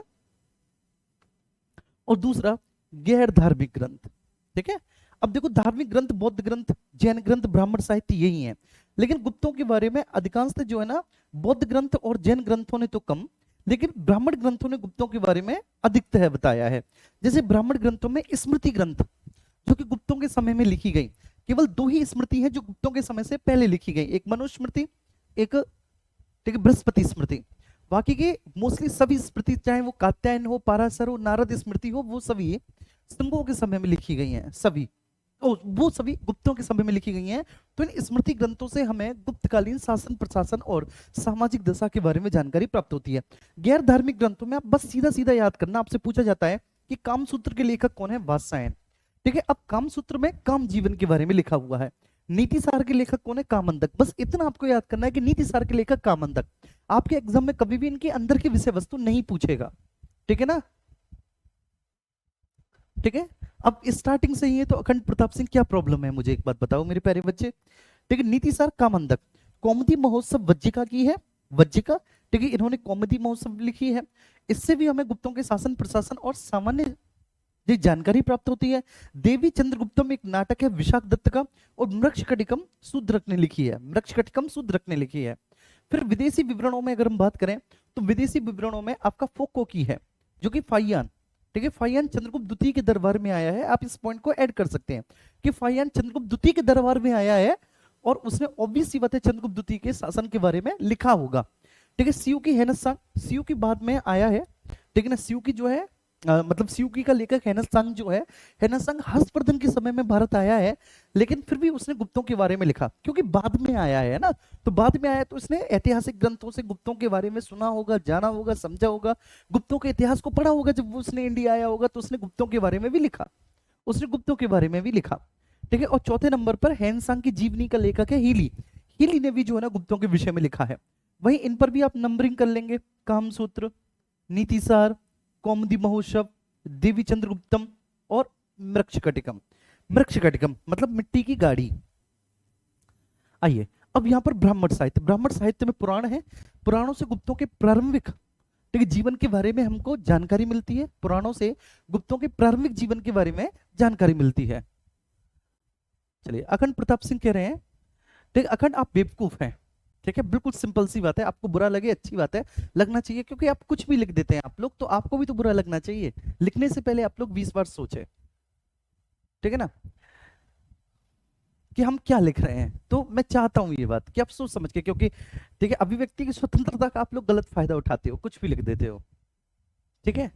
और दूसरा गैर धार्मिक ग्रंथ। ठीक है, अब देखो धार्मिक ग्रंथ, बौद्ध ग्रंथ, जैन ग्रंथ, ब्राह्मण साहित्य यही है, लेकिन गुप्तों के बारे में अधिकांशतः जो है ना बौद्ध ग्रंथ और जैन ग्रंथों ने तो कम, लेकिन ब्राह्मण ग्रंथों ने गुप्तों के बारे में अधिकतः बताया है। जैसे ब्राह्मण ग्रंथों में स्मृति ग्रंथ जो कि गुप्तों के समय में लिखी गई, केवल दो ही स्मृति है जो गुप्तों के समय से पहले लिखी गई, एक मनुस्मृति, एक ठीक है बृहस्पति स्मृति। बाकी के मोस्टली सभी स्मृति चाहे वो कात्यायन हो, पाराशर हो, नारद स्मृति हो, वो सभी शुंगों के समय में लिखी गई हैं, सभी वो सभी गुप्तों के समय में लिखी गई हैं। तो इन स्मृति ग्रंथों से हमें गुप्तकालीन शासन प्रशासन और सामाजिक दशा के बारे में जानकारी प्राप्त होती है। गैर धार्मिक ग्रंथों में आप बस सीधा सीधा याद करना, आपसे पूछा जाता है कि कामसूत्र के लेखक कौन है, वात्सायन। ठीक है, अब कामसूत्र में काम जीवन के बारे में लिखा हुआ है। नीतिसार के लेखक कौन है, कामंदक। बस इतना आपको याद करना है कि नीतिसार के लेखक कामंदक। आपके एग्जाम में कभी भी इनके अंदर की विषय वस्तु नहीं पूछेगा। ठीक है ना, ठीक है। अब स्टार्टिंग से ही है तो अखंड प्रताप सिंह क्या प्रॉब्लम है, मुझे एक बात बताओ मेरे प्यारे बच्चे। ठीक है, नीतिसार कामंदक, कौमुदी महोत्सव वज्जिका की है, वज्जिका। ठीक है, इन्होंने कौमुदी महोत्सव लिखी है। इससे भी हमें गुप्तों के शासन प्रशासन और सामान्य जानकारी प्राप्त होती है। देवी चंद्रगुप्तम एक नाटक है विशाख दत्त का, और मृक्षकटिकम शूद्रक ने लिखी है, मृक्षकटिकम शूद्रक ने लिखी है। फिर विदेशी विवरणों में अगर हम बात करें तो विदेशी विवरणों में आपका फोको की है जो कि फाइयान। ठीक है, फाइयान चंद्रगुप्त द्वितीय के दरबार में आया है। आप इस पॉइंट को ऐड कर सकते हैं कि फाइयान चंद्रगुप्त द्वितीय के दरबार में आया है और उसने ऑब्वियस सी बात है चंद्रगुप्त द्वितीय के शासन के बारे में लिखा होगा। ठीक है, सीयू की हेनसांग, सीयू की बाद में आया है। ठीक है ना, सीयू की जो है मतलब सियुकी का लेखक हेनसांग जो है, हेनसांग हर्षवर्धन के समय में भारत आया है, लेकिन फिर भी उसने गुप्तों के बारे में लिखा क्योंकि बाद में आया है ना, तो बाद में आया तो उसने ऐतिहासिक ग्रंथों से गुप्तों के बारे में सुना होगा, जाना होगा, समझा होगा, गुप्तों के इतिहास को पढ़ा होगा। जब उसने इंडिया आया होगा तो उसने गुप्तों के बारे में भी लिखा, उसने गुप्तों के बारे में भी लिखा। ठीक है, और चौथे नंबर पर हेनसांग की जीवनी का लेखक है हीली। हीली ने भी जो है ना गुप्तों के विषय में लिखा है। वहीं इन पर भी आप नंबरिंग कर लेंगे, कामसूत्र, नीतिसार, कौमुदी महोत्सव, देवी चंद्रगुप्तम और मृक्षकटिकम। मृक्षकटिकम मतलब मिट्टी की गाड़ी। आइए अब यहां पर ब्राह्मण साहित्य, ब्राह्मण साहित्य में पुराण है। पुराणों से गुप्तों के प्रारंभिक ठीक है जीवन के बारे में हमको जानकारी मिलती है। पुराणों से गुप्तों के प्रारंभिक जीवन के बारे में जानकारी मिलती है। चलिए, अखंड प्रताप सिंह कह रहे हैं ठीक, अखंड आप बेवकूफ हैं। ठीक है, बिल्कुल सिंपल सी बात है, आपको बुरा लगे अच्छी बात है, लगना चाहिए, क्योंकि आप कुछ भी लिख देते हैं आप लोग, तो आपको भी तो बुरा लगना चाहिए। लिखने से पहले आप लोग 20 बार सोचे, ठीक है ना, कि हम क्या लिख रहे हैं। तो मैं चाहता हूं ये बात कि आप सोच समझ के, क्योंकि ठीक है अभिव्यक्ति की स्वतंत्रता का आप लोग गलत फायदा उठाते हो, कुछ भी लिख देते हो। ठीक है,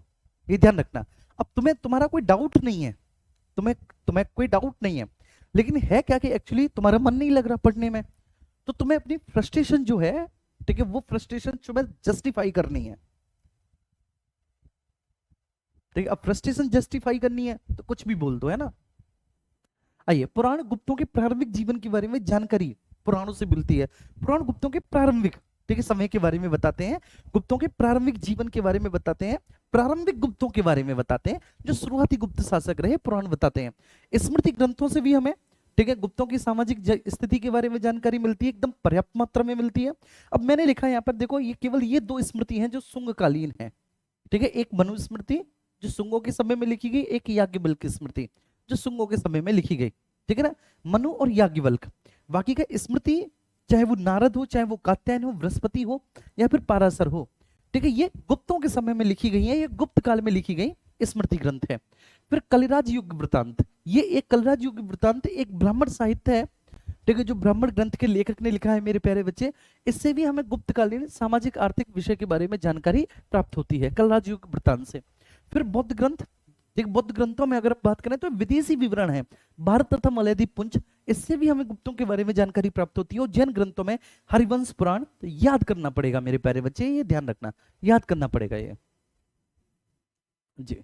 ये ध्यान रखना। अब तुम्हें तुम्हारा कोई डाउट नहीं है, तुम्हें कोई डाउट नहीं है, लेकिन है क्या कि एक्चुअली तुम्हारा मन नहीं लग रहा पढ़ने में, तो तुम्हें अपनी फ्रस्ट्रेशन जो है ठीक है वो फ्रस्ट्रेशन तुम्हें जस्टिफाई करनी है। ठीक है, अब फ्रस्ट्रेशन जस्टिफाई करनी है तो कुछ भी बोल दो, है ना। आइए, पुराण गुप्तों के प्रारंभिक जीवन के बारे में जानकारी पुराणों से मिलती है। पुराण गुप्तों के प्रारंभिक ठीक है समय के बारे में बताते हैं, गुप्तों के प्रारंभिक जीवन के बारे में बताते हैं, प्रारंभिक गुप्तों के बारे में बताते हैं, जो शुरुआती गुप्त शासक रहे पुराण बताते हैं। स्मृति ग्रंथों से भी हमें ठीक है गुप्तों की सामाजिक स्थिति के बारे में जानकारी मिलती है, एकदम पर्याप्त मात्रा में मिलती है। अब मैंने लिखा है यहाँ पर देखो, ये केवल ये दो स्मृति हैं जो शुंगकालीन है। ठीक है, एक मनुस्मृति जो शुंगों के समय में लिखी गई, एक याज्ञवल्क्य की स्मृति जो शुंगों के समय में लिखी गई। ठीक है ना, मनु और याज्ञवल्क्य। बाकी का स्मृति चाहे वो नारद हो, चाहे वो कात्यायन हो, बृहस्पति हो, या फिर पाराशर हो। ठीक है, ये गुप्तों के समय में लिखी गई है, ये गुप्त काल में लिखी गई स्मृति ग्रंथ है। फिर कलिराज युग वृतांत, ये एक कलिराज युग वृतांत एक ब्राह्मण साहित्य है। ठीक है, जो ब्राह्मण ग्रंथ के लेखक ने लिखा है मेरे प्यारे बच्चे, इससे भी हमें गुप्तकालीन सामाजिक आर्थिक विषय के बारे में जानकारी प्राप्त होती है कलिराज युग वृतांत से। फिर बौद्ध ग्रंथ, एक बौद्ध ग्रंथों में अगर हम बात करें तो विदेशी विवरण है, भारत तथा मलयद्वीप पुंज, इससे भी हमें गुप्तों के बारे में जानकारी प्राप्त होती है। और जैन ग्रंथों में हरिवंश पुराण, तो याद करना पड़ेगा मेरे प्यारे बच्चे, ये ध्यान रखना, याद करना पड़ेगा ये जी।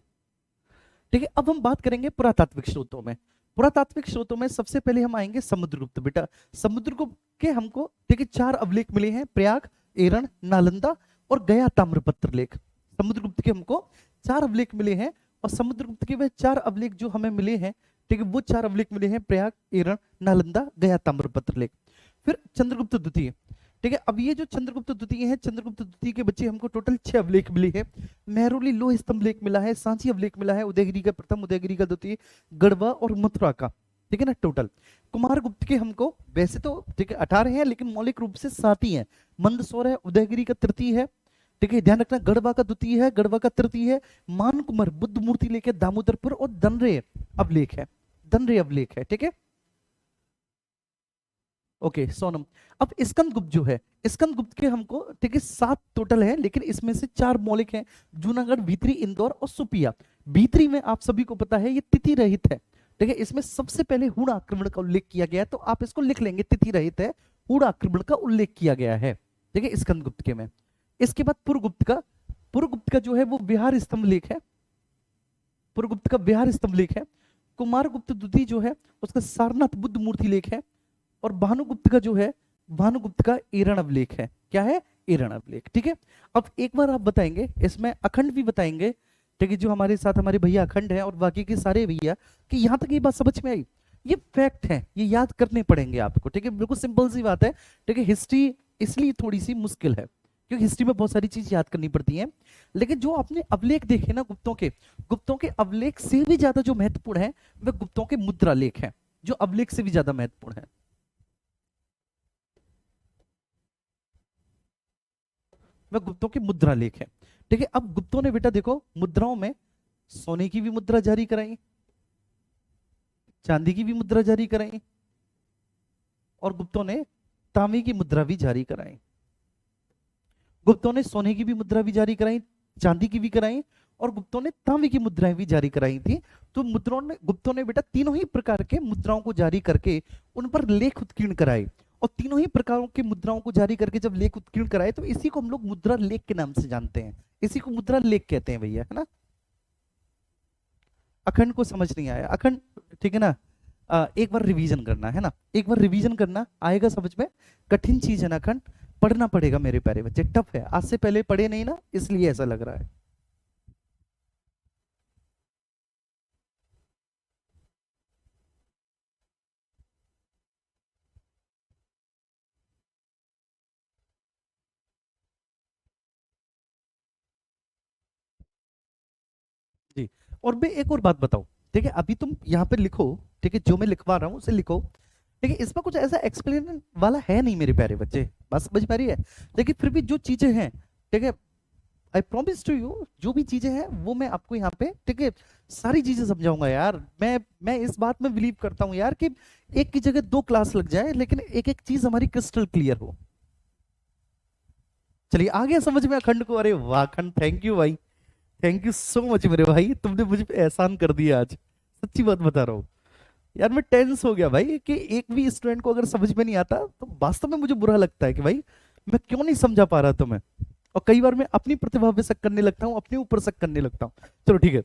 ठीक है, अब हम बात करेंगे पुरातात्विक स्रोतों में। पुरातात्विक स्रोतों में सबसे पहले हम आएंगे समुद्रगुप्त। बेटा समुद्रगुप्त के हमको ठीक है 4 अवलेख मिले हैं, प्रयाग, एरण, नालंदा और गया ताम्रपत्र लेख। समुद्रगुप्त के हमको 4 अवलेख मिले हैं, और समुद्रगुप्त के वे 4 अवलेख जो हमें मिले हैं, ठीक है, वो 4 अवलेख मिले हैं प्रयाग, एरण, नालंदा, गया ताम्रपत्र लेख। फिर चंद्रगुप्त द्वितीय, ठीक है, अब ये जो चंद्रगुप्त द्वितीय है, चंद्रगुप्त द्वितीय के बच्चे हमको टोटल 6 अवलेख मिले हैं। मेहरौली लोह स्तंभ लेख मिला है, सांची अवलेख मिला है, उदयगिरी का प्रथम, उदयगिरी का द्वितीय, गढ़वा और मथुरा का, ठीक है ना टोटल। कुमारगुप्त के हमको वैसे तो ठीक है 18 हैं, लेकिन मौलिक रूप से 7 ही हैं। मंदसौर है, उदयगिरी का तृतीय है, ठीक है, ध्यान रखना, गढ़वा का द्वितीय है, गढ़वा का तृतीय है, मानकुमर बुद्ध मूर्ति लेख है दामोदरपुर, और दनरे अवलेख है, दनरे अवलेख है, ठीक है। ओके सोनम। अब स्कंदगुप्त जो है, स्कंदगुप्त के हमको ठीक है 7 टोटल है, लेकिन इसमें से 4 मौलिक हैं, जूनागढ़, भीतरी, इंदौर और सुपिया। भीतरी में आप सभी को पता है ये तिथि रहित है, ठीक है, इसमें सबसे पहले हुण आक्रमण का उल्लेख किया गया है, तो आप इसको लिख लेंगे, तिथि रहित है, हुण आक्रमण का उल्लेख किया गया है, ठीक है, स्कंदगुप्त के में। इसके बाद पुरगुप्त का जो है वो विहार स्तंभ लेख है, पुरगुप्त का विहार स्तंभ लेख है। कुमारगुप्त द्वितीय जो है उसका सारनाथ बुद्ध मूर्ति लेख है, और भानुगुप्त का जो है, भानुगुप्त का एरण अवलेख है। क्या है? एरण अवलेख, ठीक है। अब एक बार आप बताएंगे, इसमें अखंड भी बताएंगे, ठीक है, जो हमारे साथ हमारे भैया अखंड है और बाकी के सारे भैया, कि यहां तक ये बात समझ में आई, ये फैक्ट है, ये याद करने पड़ेंगे आपको, ठीक है, बिल्कुल सिंपल सी बात है, ठीक है। हिस्ट्री इसलिए थोड़ी सी मुश्किल है क्योंकि हिस्ट्री में बहुत सारी चीज याद करनी पड़ती है, लेकिन जो आपने अवलेख देखे ना गुप्तों के अवलेख से भी ज्यादा जो महत्वपूर्ण है वह गुप्तों के मुद्रा लेख है, जो अवलेख से भी ज्यादा महत्वपूर्ण है। वह गुप्तों के मुद्रा लेख है, ठीक है। अब गुप्तों ने बेटा देखो मुद्राओं में सोने की भी मुद्रा जारी कराई, चांदी की भी मुद्रा जारी कराई, और गुप्तों ने तांबे की मुद्रा भी जारी कराई। गुप्तों ने सोने की भी मुद्रा भी जारी कराई, चांदी की भी कराई, और गुप्तों ने तांबे की मुद्राएं भी जारी कराई थी। तो गुप्तों ने बेटा तीनों ही प्रकार के मुद्राओं को जारी करके उन पर लेख उत्कीर्ण कराए, और तीनों ही प्रकारों की मुद्राओं को जारी करके जब लेख उत्कीर्ण कराए तो इसी को हम लोग मुद्रा लेख के नाम से जानते हैं, इसी को मुद्रा लेख कहते हैं भैया, है ना। अखंड को समझ नहीं आया? अखंड ठीक है ना, एक बार रिवीजन करना है ना, एक बार रिवीजन करना, आएगा समझ में। कठिन चीज है ना अखंड, पढ़ना पड़ेगा मेरे प्यारे बच्चे, टफ है, आज से पहले पढ़े नहीं ना इसलिए ऐसा लग रहा है। जी, और मैं एक और बात बताऊं, ठीक है, अभी तुम यहाँ पे लिखो, ठीक है, जो मैं लिखवा रहा हूँ उसे लिखो, ठीक है, इसमें कुछ ऐसा एक्सप्लेन वाला है नहीं मेरे प्यारे बच्चे, बात समझ में आ रही है। लेकिन फिर भी जो चीजें हैं, ठीक है, आई प्रॉमिस टू यू, जो भी चीजें हैं वो मैं आपको यहाँ पे, ठीक है, सारी चीजें समझाऊंगा यार। मैं इस बात में बिलीव करता हूँ यार कि एक की जगह 2 क्लास लग जाए, लेकिन एक एक चीज हमारी क्रिस्टल क्लियर हो। चलिए आ गया समझ में अखंड को? अरे वाह अखंड, थैंक यू भाई, थैंक यू सो मच मेरे भाई, तुमने मुझे पे एहसान कर दिया आज, सच्ची बात बता रहा हूँ यार। मैं टेंस हो गया भाई कि एक भी स्टूडेंट को अगर समझ में नहीं आता तो वास्तव में मुझे बुरा लगता है कि भाई मैं क्यों नहीं समझा पा रहा तुम्हें, और कई बार मैं अपनी प्रतिभा पे शक करने लगता हूँ, अपने ऊपर शक करने लगता हूँ। चलो ठीक है,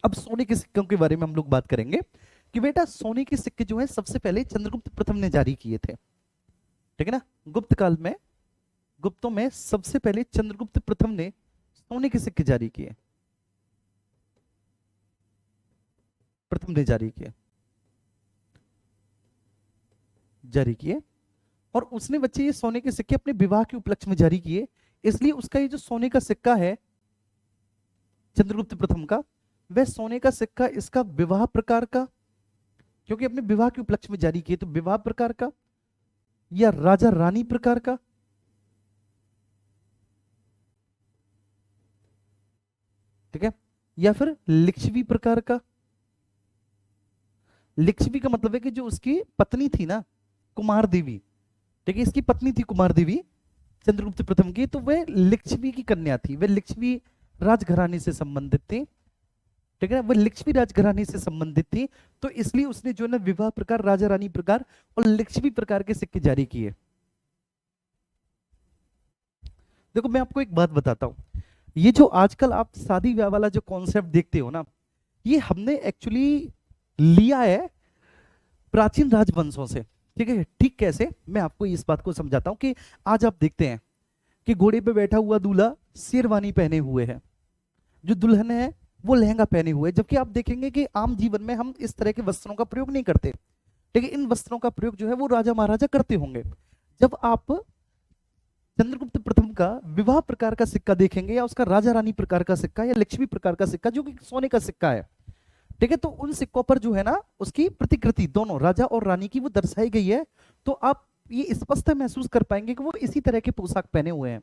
अब सोने के सिक्कों के बारे में हम लोग बात करेंगे कि बेटा सोने के सिक्के जो है सबसे पहले चंद्रगुप्त प्रथम ने जारी किए थे, ठीक है ना। गुप्त काल में गुप्तों में सबसे पहले चंद्रगुप्त प्रथम ने सोने के सिक्के जारी किए, प्रथम ने जारी किए, और उसने बच्चे ये सोने के सिक्के अपने विवाह के उपलक्ष्य में जारी किए, इसलिए उसका ये जो सोने का सिक्का है चंद्रगुप्त प्रथम का, वह सोने का सिक्का इसका विवाह प्रकार का, क्योंकि अपने विवाह के उपलक्ष्य में जारी किए तो विवाह प्रकार का, या राजा रानी प्रकार का? ठीक है, या फिर लिच्छवी प्रकार का? लिच्छवी का मतलब है कि जो उसकी पत्नी थी ना, कुमार देवी, ठीक है, इसकी पत्नी थी कुमार देवी चंद्रगुप्त प्रथम की, तो वह लिच्छवी की कन्या थी, वह लिच्छवी राजघराने से संबंधित थी। ठीक है, वह लिच्छवी राजघराने से संबंधित थी, तो इसलिए उसने जो है ना विवाह प्रकार, राजा रानी प्रकार और लिच्छवी प्रकार के सिक्के जारी किए। देखो मैं आपको एक बात बताता हूं, ये जो आजकल आप शादी ब्याह वाला जो कॉन्सेप्ट देखते हो ना, ये हमने एक्चुअली लिया है प्राचीन राजवंशों से। ठीक है, ठीक कैसे, मैं आपको इस बात को समझाता हूं कि आज आप देखते हैं कि घोड़े पे बैठा हुआ दूल्हा शेरवानी पहने हुए है, जो दुल्हन है वो लहंगा पहने हुए है, जबकि आप देखेंगे कि आम जीवन में हम इस तरह के वस्त्रों का प्रयोग नहीं करते। लेकिन इन वस्त्रों का प्रयोग जो है वो राजा महाराजा करते होंगे। जब आप चंद्रगुप्त प्रथम का विवाह प्रकार का सिक्का देखेंगे, या उसका राजा रानी प्रकार का सिक्का, या लक्ष्मी प्रकार का सिक्का जो कि सोने का सिक्का है, ठीक है, तो उन सिक्कों पर जो है ना उसकी प्रतिकृति दोनों राजा और रानी की वो दर्शाई गई है। तो आप ये स्पष्ट महसूस कर पाएंगे कि वो इसी तरह के पोशाक पहने हुए हैं।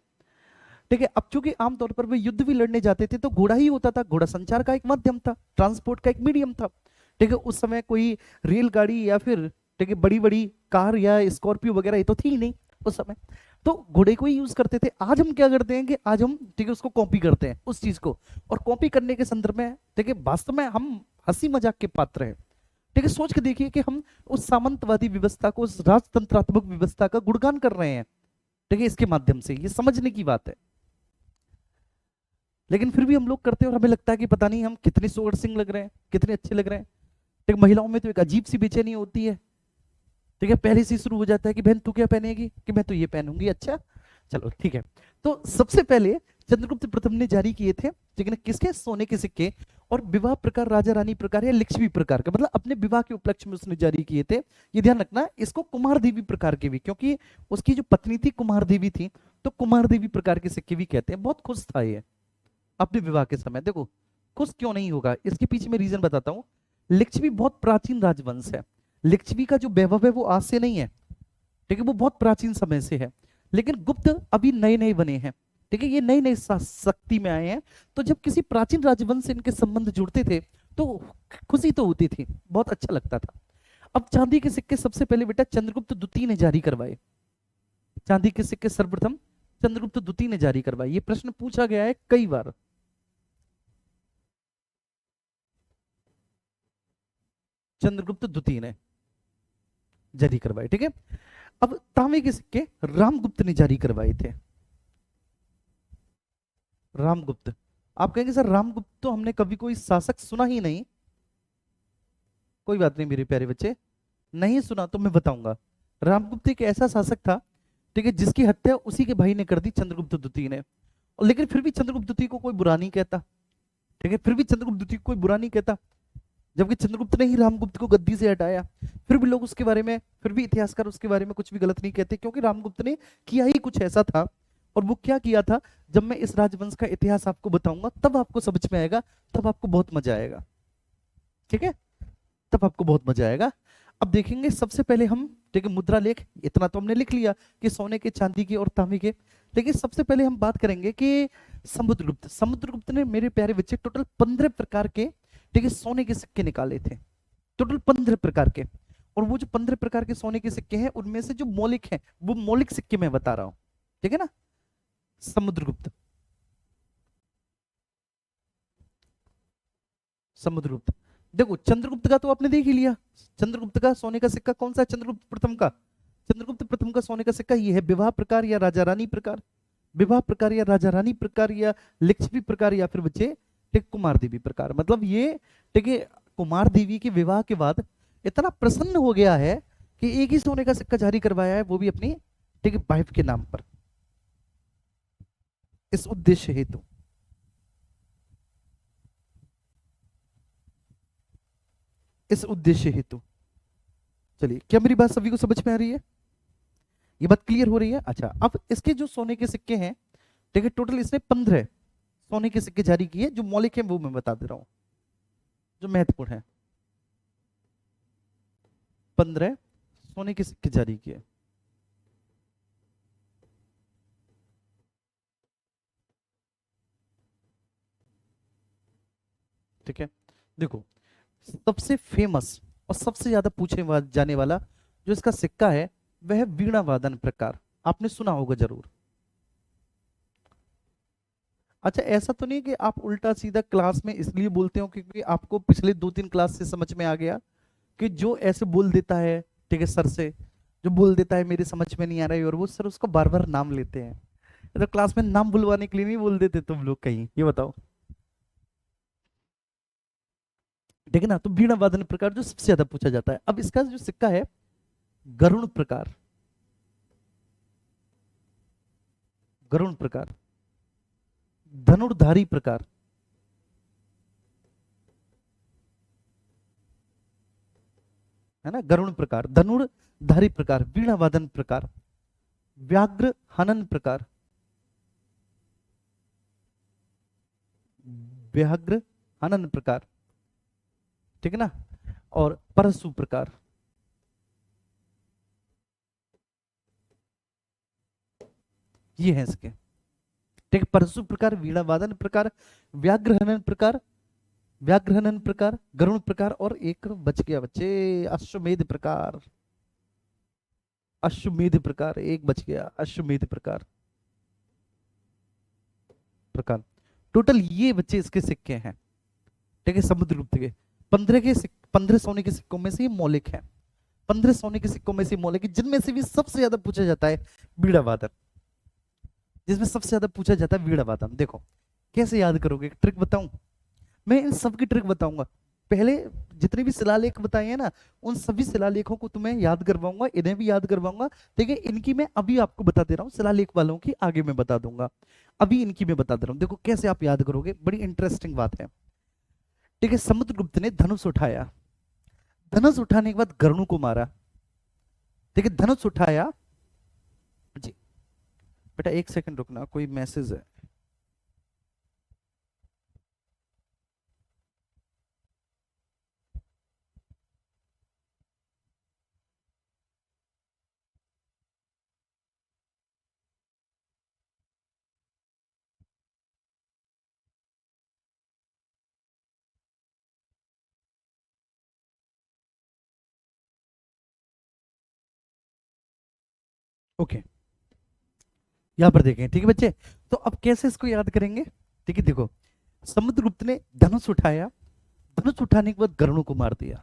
ठीक है, अब चूंकि आमतौर पर वे युद्ध भी लड़ने जाते थे तो घोड़ा ही होता था, घोड़ा संचार का एक माध्यम था, ट्रांसपोर्ट का एक मीडियम था। ठीक है, उस समय कोई रेलगाड़ी या फिर ठीक है बड़ी बड़ी कार या स्कॉर्पियो वगैरह ये तो थी ही नहीं उस समय, तो घोड़े को ही यूज करते थे। आज हम क्या करते हैं कि आज हम ठीक है उसको कॉपी करते हैं उस चीज को, और कॉपी करने के संदर्भ में ठीक है वास्तव में हम हंसी मजाक के पात्र हैं। ठीक है, सोच के देखिए कि हम उस सामंतवादी व्यवस्था को, उस राजतंत्रात्मक व्यवस्था का गुणगान कर रहे हैं। ठीक है, इसके माध्यम से ये समझने की बात है, लेकिन फिर भी हम लोग करते हैं और हमें लगता है कि पता नहीं हम कितने सोवर सिंह लग रहे हैं, कितने अच्छे लग रहे हैं। ठीक, महिलाओं में तो एक अजीब सी बेचैनी होती है। ठीक है, पहले से शुरू हो जाता है कि बहन तू क्या पहनेगी, कि मैं तो ये पहनूंगी। अच्छा चलो ठीक है, तो सबसे पहले चंद्रगुप्त प्रथम ने जारी किए थे ठीक है ना, किसके, सोने के सिक्के, और विवाह प्रकार राजा रानी प्रकार या लिच्छवी प्रकार का, मतलब अपने विवाह के उपलक्ष्य में उसने जारी किए थे। ये ध्यान रखना, इसको कुमार देवी प्रकार के भी, क्योंकि उसकी जो पत्नी थी कुमार देवी थी, तो कुमार देवी प्रकार के सिक्के भी कहते हैं। बहुत खुश था ये अपने विवाह के समय। देखो खुश क्यों नहीं होगा, इसके पीछे मैं रीजन बताता हूँ। लिच्छवी बहुत प्राचीन राजवंश है, लिच्छवी का जो वैभव है वो आज से नहीं है, ठीक है, वो बहुत प्राचीन समय से है। लेकिन गुप्त अभी नए नए बने हैं, ठीक है, ये नई नई शक्ति में आए हैं। तो जब किसी प्राचीन राजवंश से इनके संबंध जुड़ते थे तो खुशी तो होती थी, बहुत अच्छा लगता था। अब चांदी के सिक्के सबसे पहले बेटा चंद्रगुप्त द्वितीय ने जारी करवाए। चांदी के सिक्के सर्वप्रथम चंद्रगुप्त द्वितीय ने जारी करवाए। ये प्रश्न पूछा गया है कई बार। चंद्रगुप्त द्वितीय ने जारी करवाए, ठीक है। अब तांबे के सिक्के रामगुप्त ने जारी करवाए थे। रामगुप्त, आप कहेंगे सर रामगुप्त तो हमने कभी कोई शासक सुना ही नहीं। कोई बात नहीं मेरे प्यारे बच्चे, नहीं सुना तो मैं बताऊंगा। रामगुप्त एक ऐसा शासक था, ठीक है, जिसकी हत्या उसी के भाई ने कर दी, चंद्रगुप्त द्वितीय ने। और लेकिन फिर भी चंद्रगुप्त द्वितीय को कोई बुरा नहीं कहता, ठीक है, फिर भी चंद्रगुप्त द्वितीय को कोई बुरा नहीं कहता, जबकि चंद्रगुप्त ने ही रामगुप्त को गद्दी से हटाया। फिर भी लोग उसके बारे में, फिर भी इतिहासकार उसके बारे में कुछ भी गलत नहीं कहते, क्योंकि रामगुप्त ने किया ही कुछ ऐसा था। और वो क्या किया था, जब मैं इस राजवंश का इतिहास आपको बताऊंगा तब आपको समझ में आएगा, तब आपको बहुत मजा आएगा, ठीक है, तब आपको बहुत मजा आएगा। अब देखेंगे सबसे पहले हम, ठीक है, मुद्रा लेख, इतना तो हमने लिख लिया कि सोने के, चांदी के और तांबे के। लेकिन सबसे पहले हम बात करेंगे कि समुद्रगुप्त। समुद्रगुप्त ने मेरे प्यारे बच्चे टोटल 15 प्रकार के, ठीक है, सोने के सिक्के निकाले थे, टोटल 15 प्रकार के। और वो जो 15 प्रकार के सोने के सिक्के हैं उनमें से जो मौलिक हैं वो मौलिक सिक्के मैं बता रहा हूं, ठीक है ना। समुद्रगुप्त, समुद्रगुप्त, देखो चंद्रगुप्त का तो आपने देख ही लिया। चंद्रगुप्त का सोने का सिक्का कौन सा है, चंद्रगुप्त प्रथम का। चंद्रगुप्त प्रथम का सोने का सिक्का ये है, विवाह प्रकार या राजा रानी प्रकार, विवाह प्रकार या राजा रानी प्रकार या लिच्छवी प्रकार, या फिर बच्चे ठीक कुमार देवी प्रकार। मतलब ये ठीक है, कुमार देवी के विवाह के बाद इतना प्रसन्न हो गया है कि एक ही सोने का सिक्का जारी करवाया है, वो भी अपनी ठीक है वाइफ के नाम पर, इस उद्देश्य हेतु। इस उद्देश्य हेतु, चलिए क्या मेरी बात सभी को समझ में आ रही है, ये बात क्लियर हो रही है। अच्छा, अब इसके जो सोने के सिक्के हैं, ठीक है, टोटल इसने 15 सोने के सिक्के जारी किए। जो मौलिक है वो मैं बता दे रहा हूं, जो महत्वपूर्ण है। 15 सोने के सिक्के जारी किए। ठीक है, देखो सबसे फेमस और सबसे ज्यादा जाने वाला जो इसका सिक्का है वह है वीणा वादन प्रकार। आपने सुना होगा जरूर। अच्छा, ऐसा तो नहीं कि आप उल्टा सीधा क्लास में इसलिए बोलते हो क्योंकि आपको पिछले 2-3 क्लास से समझ में आ गया कि जो ऐसे बोल देता है, ठीक है, सर से जो बोल देता है मेरे समझ में नहीं आ रहा है, और वो सर उसका बार बार नाम लेते हैं। तो क्लास में नाम बुलवाने के लिए नहीं बोल देते तुम लोग कहीं, ये बताओ। ठीक है ना, तो वीणा वादन प्रकार जो सबसे ज्यादा पूछा जाता है। अब इसका जो सिक्का है गरुण प्रकार, गरुण प्रकार, धनुर्धारी प्रकार, है ना, गरुण प्रकार, धनुर्धारी प्रकार, वीणा वादन प्रकार, व्याघ्र हनन प्रकार, व्याघ्र हनन प्रकार, ठीक है ना, और परशु प्रकार। ये है इसके, ठीक है, परशु प्रकार, वीणा वादन प्रकार, व्याघ्र हनन प्रकार, व्याघ्र हनन प्रकार, गरुण प्रकार, और एक बच गया बच्चे, अश्वमेध प्रकार, अश्वमेध प्रकार एक बच गया, अश्वमेध प्रकार, प्रकार। टोटल ये बच्चे इसके सिक्के हैं, ठीक है, समुद्रगुप्त के 15 सोने के सिक्कों में से ये मौलिक है, 15 सोने के सिक्कों में से मौलिक है, जिनमें से भी सबसे ज्यादा पूछा जाता है वीणा वादन, जिसमें सबसे ज्यादा पूछा जाता है वीणा वादन। देखो कैसे याद करोगे, एक ट्रिक बताऊं, मैं इन सब की ट्रिक बताऊंगा। पहले जितने भी शिलालेख बताए हैं ना, उन सभी शिलालेखों को तुम्हें याद करवाऊंगा, इन्हें भी याद करवाऊंगा। ठीक है, इनकी मैं अभी आपको बता दे रहा हूँ, शिलालेख वालों की आगे मैं बता दूंगा, अभी इनकी मैं बता दे रहा हूँ। देखो कैसे आप याद करोगे, बड़ी इंटरेस्टिंग बात है। ठीक है, समुद्रगुप्त ने धनुष उठाया, धनुष उठाने के बाद गरुण को मारा। ठीक है, धनुष उठाया जी। बेटा एक सेकंड रुकना, कोई मैसेज है। ओके, यहां पर देखें, ठीक है बच्चे। तो अब कैसे इसको याद करेंगे, ठीक है, देखो समुद्रगुप्त ने धनुष उठाया, धनुष उठाने के बाद गरुण को मार दिया।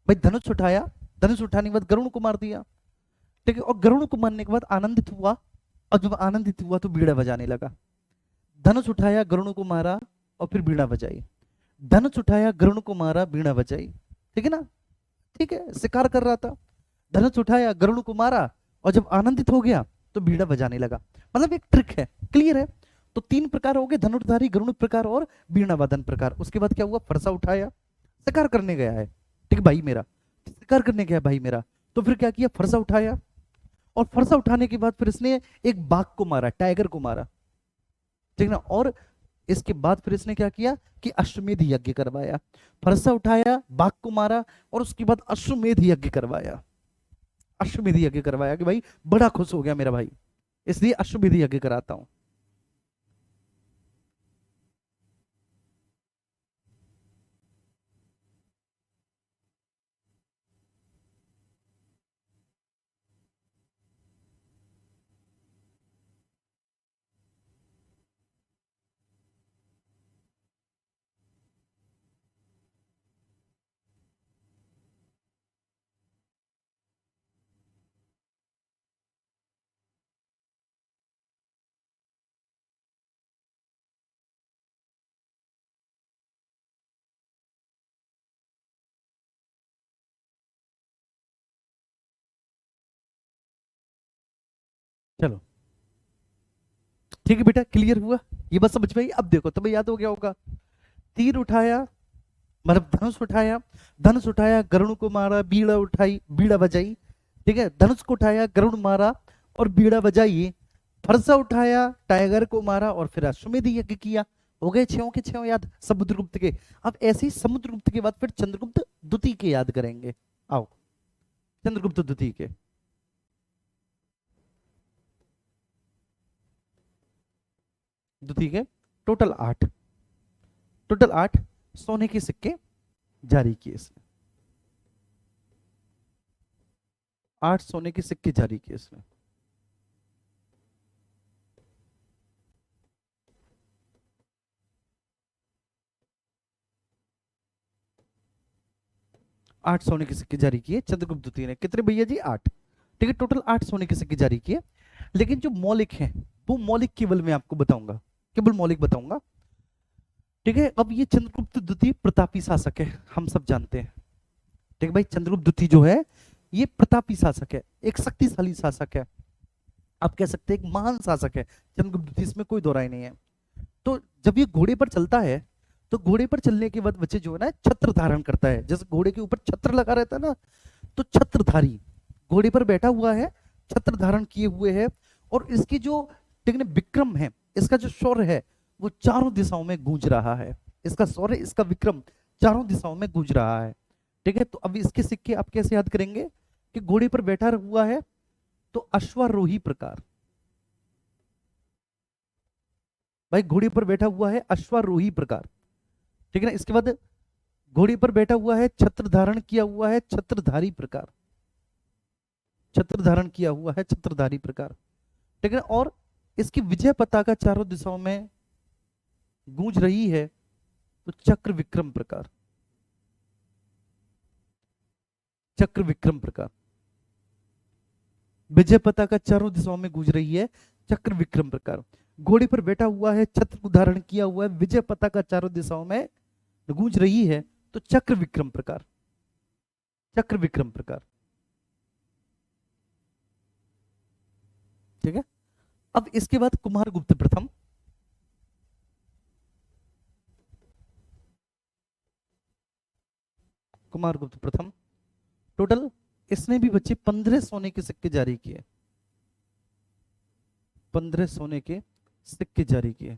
भाई धनुष उठाया, धनुष उठाने के बाद गरुण को मार दिया, ठीक है, और गरुण को मारने के बाद आनंदित हुआ, और जब आनंदित हुआ तो बीड़ा बजाने लगा। धनुष उठाया, गरुण को मारा, और फिर बीड़ा बजाई, धनुष उठाया, गरुण को मारा, बीड़ा बजाई। ठीक है ना, ठीक है, शिकार कर रहा था, धनुष उठाया, गरुण को मारा, और जब आनंदित हो गया तो बीड़ा बजाने लगा। मतलब एक ट्रिक है, क्लियर है। तो 3 प्रकार हो गए, धनुर्धारी, गरुण प्रकार और बीणा वादन प्रकार। उसके बाद क्या हुआ, फरसा उठाया, शिकार करने गया है, ठीक भाई मेरा, शिकार करने गया भाई मेरा, तो फिर क्या किया, फरसा उठाया, और फरसा उठाने के बाद फिर इसने एक बाघ को मारा, टाइगर को मारा, ठीक ना, और इसके बाद फिर इसने क्या किया कि अश्वमेध यज्ञ करवाया। फरसा उठाया, बाघ को मारा, और उसके बाद अश्वमेध यज्ञ करवाया, अश्वमेध यज्ञ करवाया कि भाई बड़ा खुश हो गया मेरा भाई, इसलिए अश्वमेध यज्ञ कराता हूं। चलो ठीक है बेटा, क्लियर हुआ, ये बस समझ में आई। अब देखो तुम्हें याद हो गया होगा, तीर उठाया, मतलब धनुष उठाया, धनुष उठाया, गरुण को मारा, बीड़ा उठाई, बीड़ा बजाई, ठीक है, धनुष को उठाया, गरुण मारा और बीड़ा बजाई, फरसा उठाया, टाइगर को मारा, और फिर अश्वमेध यज्ञ किया। हो गए छयों के छयों याद समुद्रगुप्त के। अब ऐसे ही समुद्रगुप्त के बाद फिर चंद्रगुप्त द्वितीय के याद करेंगे। आओ, चंद्रगुप्त द्वितीय के, द्वितीय के टोटल 8, टोटल 8। सोने के सिक्के जारी किए इसने, 8 सोने के सिक्के जारी किए इसने। आठ सोने के सिक्के जारी किए चंद्रगुप्त द्वितीय ने। कितने भैया जी? 8। ठीक है, टोटल 8 सोने के सिक्के जारी किए। लेकिन जो मौलिक हैं वो मौलिक केवल मैं आपको बताऊंगा, केवल मौलिक बताऊंगा। ठीक है, अब ये चंद्रगुप्त द्वितीय प्रतापी शासक है, हम सब जानते हैं। ठीक है भाई, चंद्रगुप्त द्वितीय जो है ये प्रतापी शासक है, एक शक्तिशाली शासक है, आप कह सकते हैं एक महान शासक है चंद्रगुप्त द्वितीय, इसमें कोई दो राय नहीं है। तो जब ये घोड़े पर चलता है तो घोड़े पर चलने के बाद बच्चे जो है ना छत्र धारण करता है, जैसे घोड़े के ऊपर छत्र लगा रहता है ना, तो छत्रधारी घोड़े पर बैठा हुआ है, छत्र धारण किए हुए है। और इसकी जो ठीक है विक्रम है, इसका जो शौर्य है वो चारों दिशाओं में गूंज रहा है, इसका शौर्य इसका विक्रम चारों दिशाओं में गूंज रहा है। ठीक है, तो अब इसके सिक्के आप कैसे याद करेंगे कि घोड़े पर बैठा हुआ है तो अश्वारोही प्रकार, भाई घोड़े पर बैठा हुआ है अश्वारोही प्रकार। ठीक है ना, इसके बाद घोड़े पर बैठा हुआ है छत्र धारण किया हुआ है छत्रधारी प्रकार, छत्र धारण किया हुआ है छत्रधारी प्रकार। ठीक है, और इसकी विजय पताका चारों दिशाओं में गूंज रही है तो चक्र विक्रम प्रकार, चक्र विक्रम प्रकार। विजय पताका चारों दिशाओं में गूंज रही है चक्र विक्रम प्रकार। घोड़े पर बैठा हुआ है, छत्र को धारण किया हुआ है, विजय पताका चारों दिशाओं में गूंज रही है तो चक्र विक्रम प्रकार, चक्र विक्रम प्रकार। ठीक है, अब इसके बाद कुमारगुप्त प्रथम, कुमारगुप्त प्रथम टोटल इसने भी बच्चे 15 सोने के सिक्के जारी किए, 15 सोने के सिक्के जारी किए।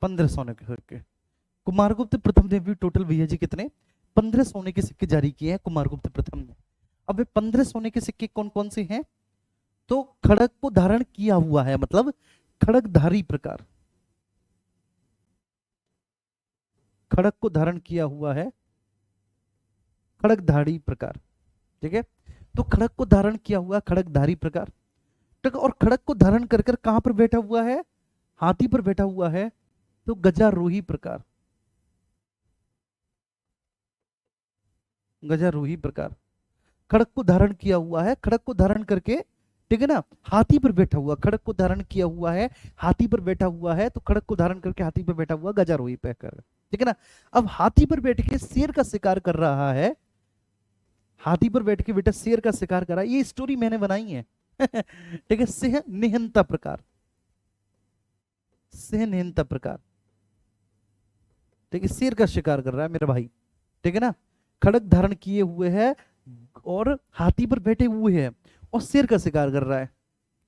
पंद्रह सोने के सिक्के कुमारगुप्त प्रथम ने भी टोटल भैया जी कितने? 15 सोने के सिक्के जारी किए हैं कुमारगुप्त प्रथम ने। अब वे 15 सोने के सिक्के कौन कौन से हैं? तो खड़ग को धारण किया हुआ है, मतलब खड़गधारी प्रकार, खड़ग को धारण किया हुआ है खड़गधारी प्रकार। ठीक है, तो खड़ग को धारण किया हुआ खड़गधारी प्रकार। ठीक है, और खड़ग को धारण कर कर कहां पर बैठा हुआ है? हाथी पर बैठा हुआ है तो गजारोही प्रकार, गजारोही प्रकार। खड़ग को धारण किया हुआ है, खड़ग को धारण करके ठीक है ना हाथी पर बैठा हुआ, खड़ग को धारण किया हुआ है हाथी पर बैठा हुआ है तो खड़ग को धारण करके हाथी पर बैठा हुआ गजारोही पहकर। ठीक है ना, अब हाथी पर बैठ के शेर का शिकार कर रहा है, हाथी पर बैठ के बेटा शेर का शिकार कर रहा है, ये स्टोरी मैंने बनाई है। ठीक है, सिंह निहंता प्रकार, सिंह निहंता प्रकार। ठीक है, शेर का शिकार कर रहा है मेरा भाई। ठीक है ना, खड़ग धारण किए हुए है और हाथी पर बैठे हुए हैं और शेर का शिकार कर रहा है,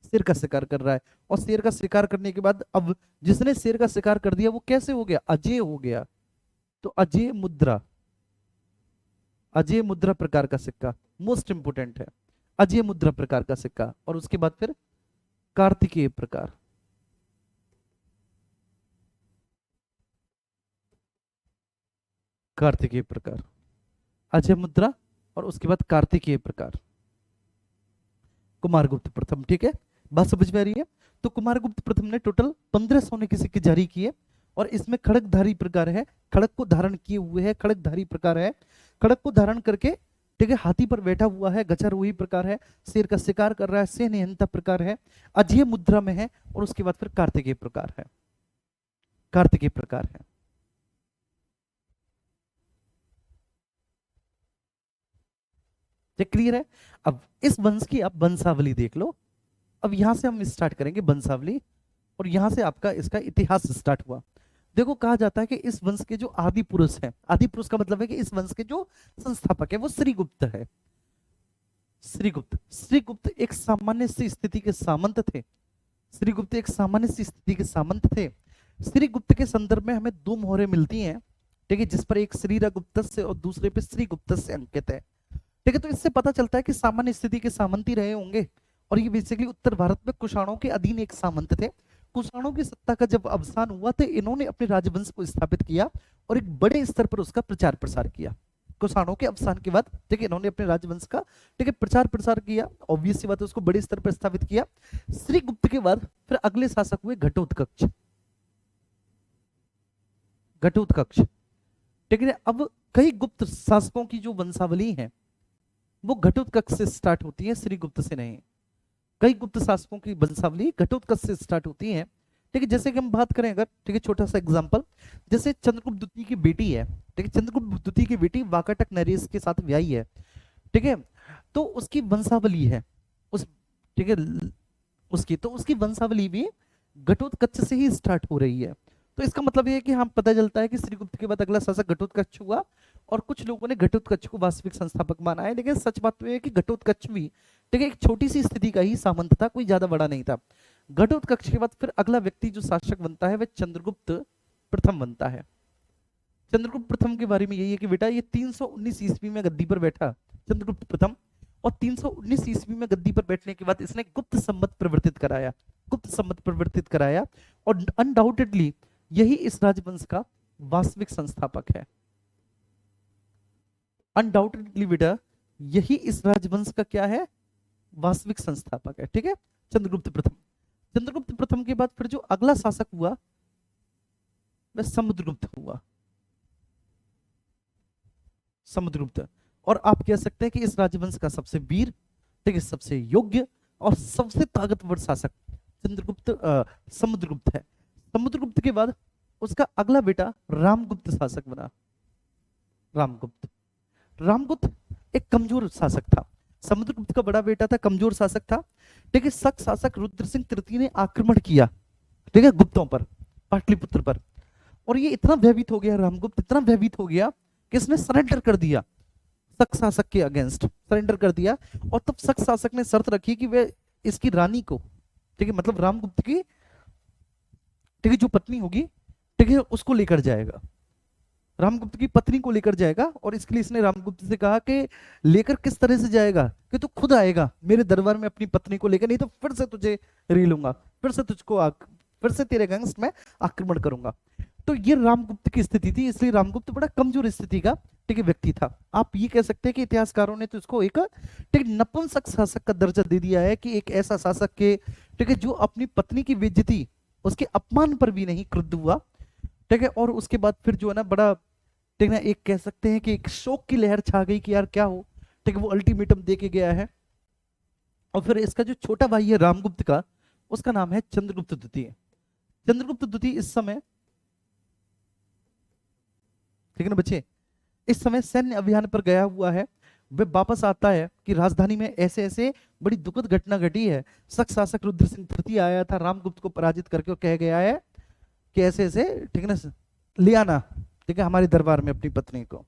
शेर का शिकार कर रहा है। और शेर का शिकार करने के बाद अब जिसने शेर का शिकार कर दिया वो कैसे हो गया? अजय हो गया। तो अजय मुद्रा, अजय मुद्रा प्रकार का सिक्का मोस्ट इंपोर्टेंट है, अजय मुद्रा प्रकार का सिक्का। और उसके बाद फिर कार्तिकेय प्रकार, कार्तिकेय प्रकार, अजय मुद्रा और उसके बाद कार्तिकेय प्रकार, कुमारगुप्त प्रथम। ठीक है, बात समझ में आ रही है? तो कुमारगुप्त प्रथम ने टोटल 15 सोने के सिक्के जारी किए और इसमें खड़गधारी प्रकार है, खड़ग को धारण किए हुए है खड़गधारी प्रकार है, खड़ग को धारण करके ठीक है हाथी पर बैठा हुआ है गजारोही प्रकार है, शेर का शिकार कर रहा है सिंह निहंता प्रकार है, अजय मुद्रा में है और उसके बाद फिर कार्तिकेय प्रकार है, कार्तिकेय प्रकार है। ये क्लियर है? अब इस वंश की आप वंशावली देख लो। अब यहां से हम स्टार्ट करेंगे वंशावली और यहां से आपका इसका इतिहास स्टार्ट हुआ। देखो कहा जाता है कि इस वंश के जो आदि पुरुष हैं, आदि पुरुष का मतलब है कि इस वंश के जो संस्थापक है वो श्रीगुप्त है। श्रीगुप्त, श्रीगुप्त एक सामान्य सी स्थिति के सामंत थे, श्रीगुप्त एक सामान्य सी स्थिति के सामंत थे। श्रीगुप्त के संदर्भ में हमें दो मोहरें मिलती हैं, ठीक है, जिस पर एक श्रीरागुप्त और दूसरे पे श्रीगुप्त अंकित है। ठीक है। तो इससे पता चलता है कि सामान्य स्थिति के सामंत ही रहे होंगे, और ये बेसिकली उत्तर भारत में कुषाणों के अधीन एक सामंत थे। कुषाणों की सत्ता का जब अवसान हुआ तो इन्होंने अपने राजवंश को स्थापित किया और एक बड़े स्तर पर उसका प्रचार प्रसार किया। कुषाणों के अवसान के बाद, ठीक है, इन्होंने अपने राजवंश का, ठीक है, प्रचार प्रसार किया, ऑब्वियस सी बात है, उसको बड़े स्तर पर स्थापित किया। श्रीगुप्त के बाद फिर अगले शासक हुए घटोत्कच। घटोत्कच, ठीक है। अब कई गुप्त शासकों की जो वंशावली है वो घटोत्कच से स्टार्ट होती है, श्रीगुप्त से नहीं। कई गुप्त शासकों की वंशावली घटोत्कच से स्टार्ट होती है, ठीक है। जैसे कि हम बात करें अगर, ठीक है, छोटा सा एग्जांपल, जैसे चंद्रगुप्त द्वितीय की बेटी है, ठीक है, चंद्रगुप्त द्वितीय की बेटी वाकाटक नरेश के साथ ब्याही है, ठीक है। तो उसकी वंशावली है उस, ठीक है, उसकी, तो उसकी वंशावली भी घटोत्कच से ही स्टार्ट हो रही है। तो इसका मतलब ये है कि हम पता चलता है कि श्रीगुप्त के बाद अगला शासक घटोत्कच हुआ, और कुछ लोगों ने घटोत्कच को वास्तविक संस्थापक माना है, लेकिन सच बात तो ये है कि घटोत्कच भी, ठीक है, एक छोटी सी स्थिति का ही सामंत था, कोई ज्यादा बड़ा नहीं था। घटोत्कच के बाद फिर अगला व्यक्ति जो शासक बनता है वह चंद्रगुप्त प्रथम बनता है। चंद्रगुप्त प्रथम के बारे में यही है कि बेटा ये 319 ईस्वी में गद्दी पर बैठा चंद्रगुप्त प्रथम, और 319 ईस्वी में गद्दी पर बैठने के बाद इसने गुप्त संवत प्रवर्तित कराया, गुप्त संवत प्रवर्तित कराया, और अनडाउटेडली यही इस राजवंश का वास्तविक संस्थापक है। अनडाउटेडली बेटा यही इस राजवंश का क्या है, वास्तविक संस्थापक है, ठीक है, चंद्रगुप्त प्रथम। चंद्रगुप्त प्रथम के बाद फिर जो अगला शासक हुआ वह समुद्रगुप्त हुआ, समुद्रगुप्त। और आप कह सकते हैं कि इस राजवंश का सबसे वीर, ठीक है, सबसे योग्य और सबसे ताकतवर शासक चंद्रगुप्त समुद्रगुप्त है। समुद्रगुप्त के बाद उसका अगला बेटा रामगुप्त शासक बना। रामगुप्त, रामगुप्त एक कमजोर शासक था, समुद्रगुप्त का बड़ा बेटा था, कमजोर शासक था, ठीक है। शक शासक रुद्र सिंह तृतीय ने आक्रमण किया, ठीक है, गुप्तों पर, पाटलिपुत्र पर, और ये इतना भयभीत हो गया, रामगुप्त इतना भयभीत हो गया कि इसने सरेंडर कर दिया, शक शासक के अगेंस्ट सरेंडर कर दिया। और तब शक शासक ने शर्त रखी कि वे इसकी रानी को, ठीक है, मतलब रामगुप्त की, ठीक है, जो पत्नी होगी, ठीक है, उसको लेकर जाएगा, रामगुप्त की पत्नी को लेकर जाएगा। और इसके लिए इसने रामगुप्त से कहा कि लेकर किस तरह से जाएगा, कि तू खुद आएगा मेरे दरबार में अपनी पत्नी को लेकर, नहीं तो फिर से तुझे रे लूंगा, फिर से तुझको फिर से तेरे अगेंस्ट में आक्रमण करूंगा। तो ये रामगुप्त की स्थिति थी, इसलिए रामगुप्त बड़ा कमजोर स्थिति का, ठीक है, व्यक्ति था। आप ये कह सकते हैं कि इतिहासकारों ने तो इसको एक, ठीक, नपुंसक शासक का दर्जा दे दिया है, कि एक ऐसा शासक के, ठीक है, जो अपनी पत्नी की बेइज्जती, उसके अपमान पर भी नहीं क्रुद्ध हुआ, ठीक है। और उसके बाद फिर जो है ना बड़ा, ठीक है, एक कह सकते हैं कि एक शोक की लहर छा गई कि यार क्या हो, ठीक है, वो अल्टीमेटम दे के गया है। और फिर इसका जो छोटा भाई है रामगुप्त का, उसका नाम है चंद्रगुप्त द्वितीय। चंद्रगुप्त द्वितीय इस समय, ठीक है ना बच्चे, इस समय सैन्य अभियान पर गया हुआ है। वह वापस आता है कि राजधानी में ऐसे ऐसे बड़ी दुखद घटना घटी है, शक शासक रुद्र सिंह तृतीय आया था रामगुप्त को पराजित करके, और कह गया है कि ऐसे ऐसे, ठीक है ना, ले आना, ठीक है, हमारे दरबार में अपनी पत्नी को।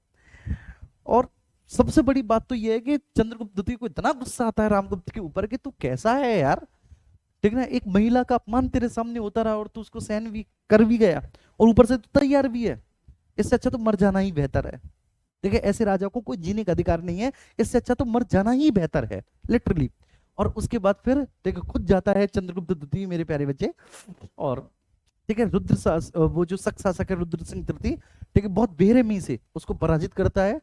और सबसे बड़ी बात तो यह है कि चंद्रगुप्त द्वितीय को इतना गुस्सा आता है रामगुप्त के ऊपर कि तू कैसा है यार, ठीक है ना, एक महिला का अपमान तेरे सामने होता रहा और तू उसको सहन भी कर भी गया, और ऊपर से तू तैयार भी है, इससे अच्छा तो मर जाना ही बेहतर है। देखिए ऐसे राजा को कोई जीने का अधिकार नहीं है, इससे अच्छा तो मर जाना ही बेहतर है, लिटरली। और उसके बाद फिर देखो खुद जाता है चंद्रगुप्त द्वितीय, मेरे प्यारे बच्चे, और ठीक है, वो जो शक शासक है रुद्र सिंह तृतीय, ठीक है, बहुत बेरहमी से उसको पराजित करता है,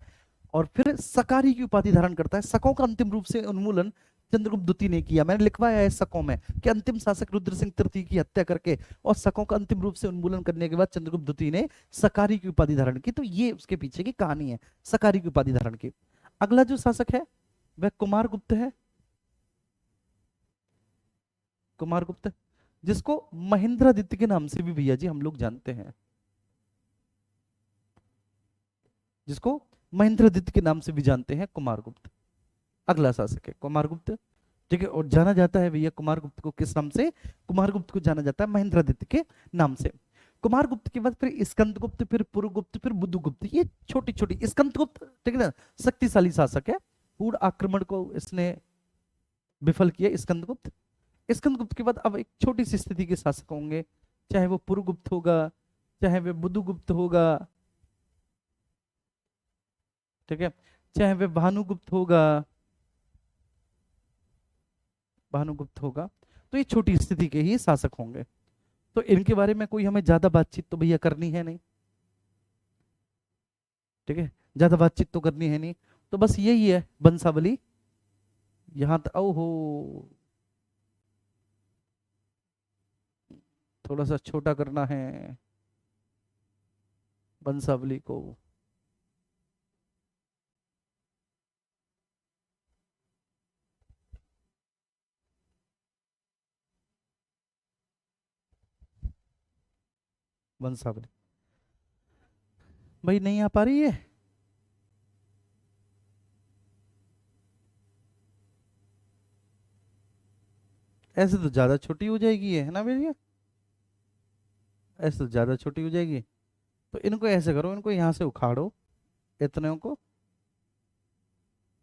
और फिर सकारी की उपाधि धारण करता है। शकों का अंतिम रूप से उन्मूलन चंद्रगुप्त द्वितीय ने किया, मैंने लिखवाया है शकों में कि अंतिम शासक रुद्र सिंह तृतीय की हत्या करके और शकों का अंतिम रूप से उन्मूलन करने के बाद चंद्रगुप्त द्वितीय ने सकारी की उपाधि धारण की। तो ये उसके पीछे की कहानी है, सकारी की उपाधि धारण की। अगला जो शासक है वह कुमारगुप्त है, कुमारगुप्त, जिसको महेंद्रादित्य के नाम से भी भैया जी हम लोग जानते हैं, जिसको महेंद्रादित्य के नाम से भी जानते हैं, कुमारगुप्त अगला शासक है, कुमारगुप्त, ठीक है। और जाना जाता है भैया कुमारगुप्त को किस नाम से, कुमारगुप्त को जाना जाता है महेंद्रादित्य के नाम से। कुमारगुप्त के बाद फिर स्कंदगुप्त, फिर पुरुगुप्त, फिर बुद्धगुप्त, ये छोटी छोटी। स्कंदगुप्त, ठीक है ना, शक्तिशाली शासक है, पूर्ण आक्रमण को इसने विफल किया स्कंदगुप्त। स्कंदगुप्त के बाद अब एक छोटी सी स्थिति के शासक होंगे, चाहे वो पुरुगुप्त होगा, चाहे वो बुद्धगुप्त होगा, ठीक है, चाहे वह भानुगुप्त होगा, भानुगुप्त होगा, तो ये छोटी स्थिति के ही शासक होंगे। तो इनके बारे में कोई हमें ज्यादा बातचीत तो भैया करनी है नहीं, ठीक है, ज्यादा बातचीत तो करनी है नहीं। तो बस यही है वंशावली, यहाँ तक। ओहो, थोड़ा सा छोटा करना है वंशावली को। वंशावली भाई नहीं आ पा रही है। ऐसे तो ज्यादा छोटी हो जाएगी, है ना भैया, ऐसे तो ज्यादा छोटी हो जाएगी। तो इनको ऐसे करो, इनको यहाँ से उखाड़ो, इतने को,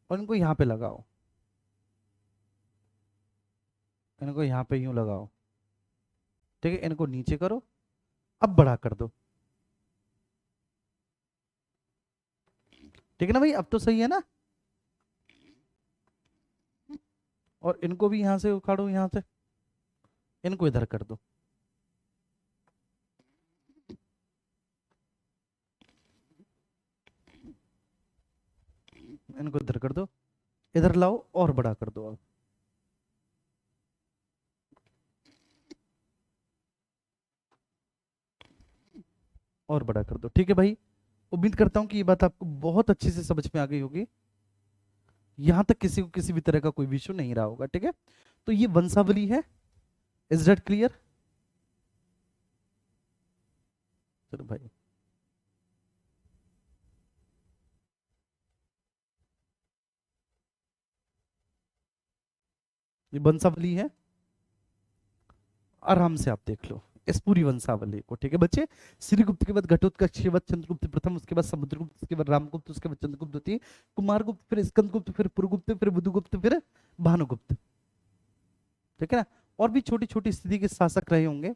और इनको यहाँ पे लगाओ, इनको यहाँ पे यूं लगाओ, ठीक है, इनको नीचे करो, अब बड़ा कर दो, ठीक है ना भाई, अब तो सही है ना। और इनको भी यहाँ से उखाड़ो, यहाँ से इनको इधर कर दो, इनको इधर कर दो, इधर लाओ और बड़ा कर दो अब, और बड़ा कर दो, ठीक है भाई। उम्मीद करता हूँ कि ये बात आपको बहुत अच्छे से समझ में आ गई होगी, यहाँ तक किसी को किसी भी तरह का कोई इशू नहीं रहा होगा, ठीक है। तो ये वंशावली है, इज दैट क्लियर? चलो भाई, ये वंशावली है, आराम से आप देख लो इस पूरी वंशावली को, ठीक है बच्चे। श्रीगुप्त के बाद घटोत्कच, उसके बाद चंद्रगुप्त प्रथम, उसके बाद समुद्रगुप्त, उसके बाद रामगुप्त, उसके बाद चंद्रगुप्त द्वितीय, कुमारगुप्त, फिर स्कंदगुप्त, फिर पुरगुप्त, फिर बुधगुप्त, फिर भानुगुप्त, ठीक है ना। और भी छोटी छोटी स्थिति के शासक रहे होंगे,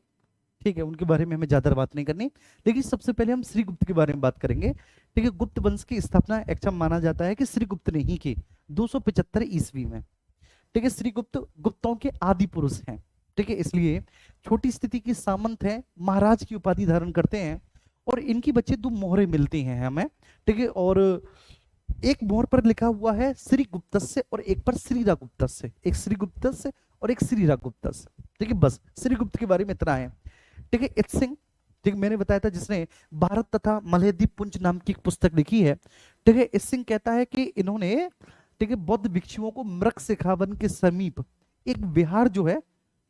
ठीक है, उनके बारे में हमें ज्यादा बात नहीं करनी। लेकिन सबसे पहले हम श्रीगुप्त के बारे में बात करेंगे, ठीक है। गुप्त वंश की स्थापना एक्चुअली माना जाता है कि श्रीगुप्त ने ही की 275 ईस्वी में, ठीक है। श्रीगुप्त गुप्तों के आदि पुरुष हैं, ठीक है, इसलिए छोटी स्थिति के सामंत हैं, महाराज की उपाधि धारण करते हैं। और इनकी बच्चे दो मोहरे मिलती हैं हमें, ठीक है। और एक मोहर पर लिखा हुआ है श्री गुप्त से, और एक पर श्रीरा गुप्त से, एक श्री गुप्त से और एक श्रीरा गुप्त से, ठीक है। बस श्रीगुप्त के बारे में इतना है, ठीक है। इत सिंह, ठीक, मैंने बताया था जिसने भारत तथा मलयद्वीप पुंज नाम की एक पुस्तक लिखी है, ठीक है। इत सिंह कहता है कि इन्होंने, ठीक है, बौद्ध भिक्षुओं को मृग शिखावन के समीप एक विहार जो है,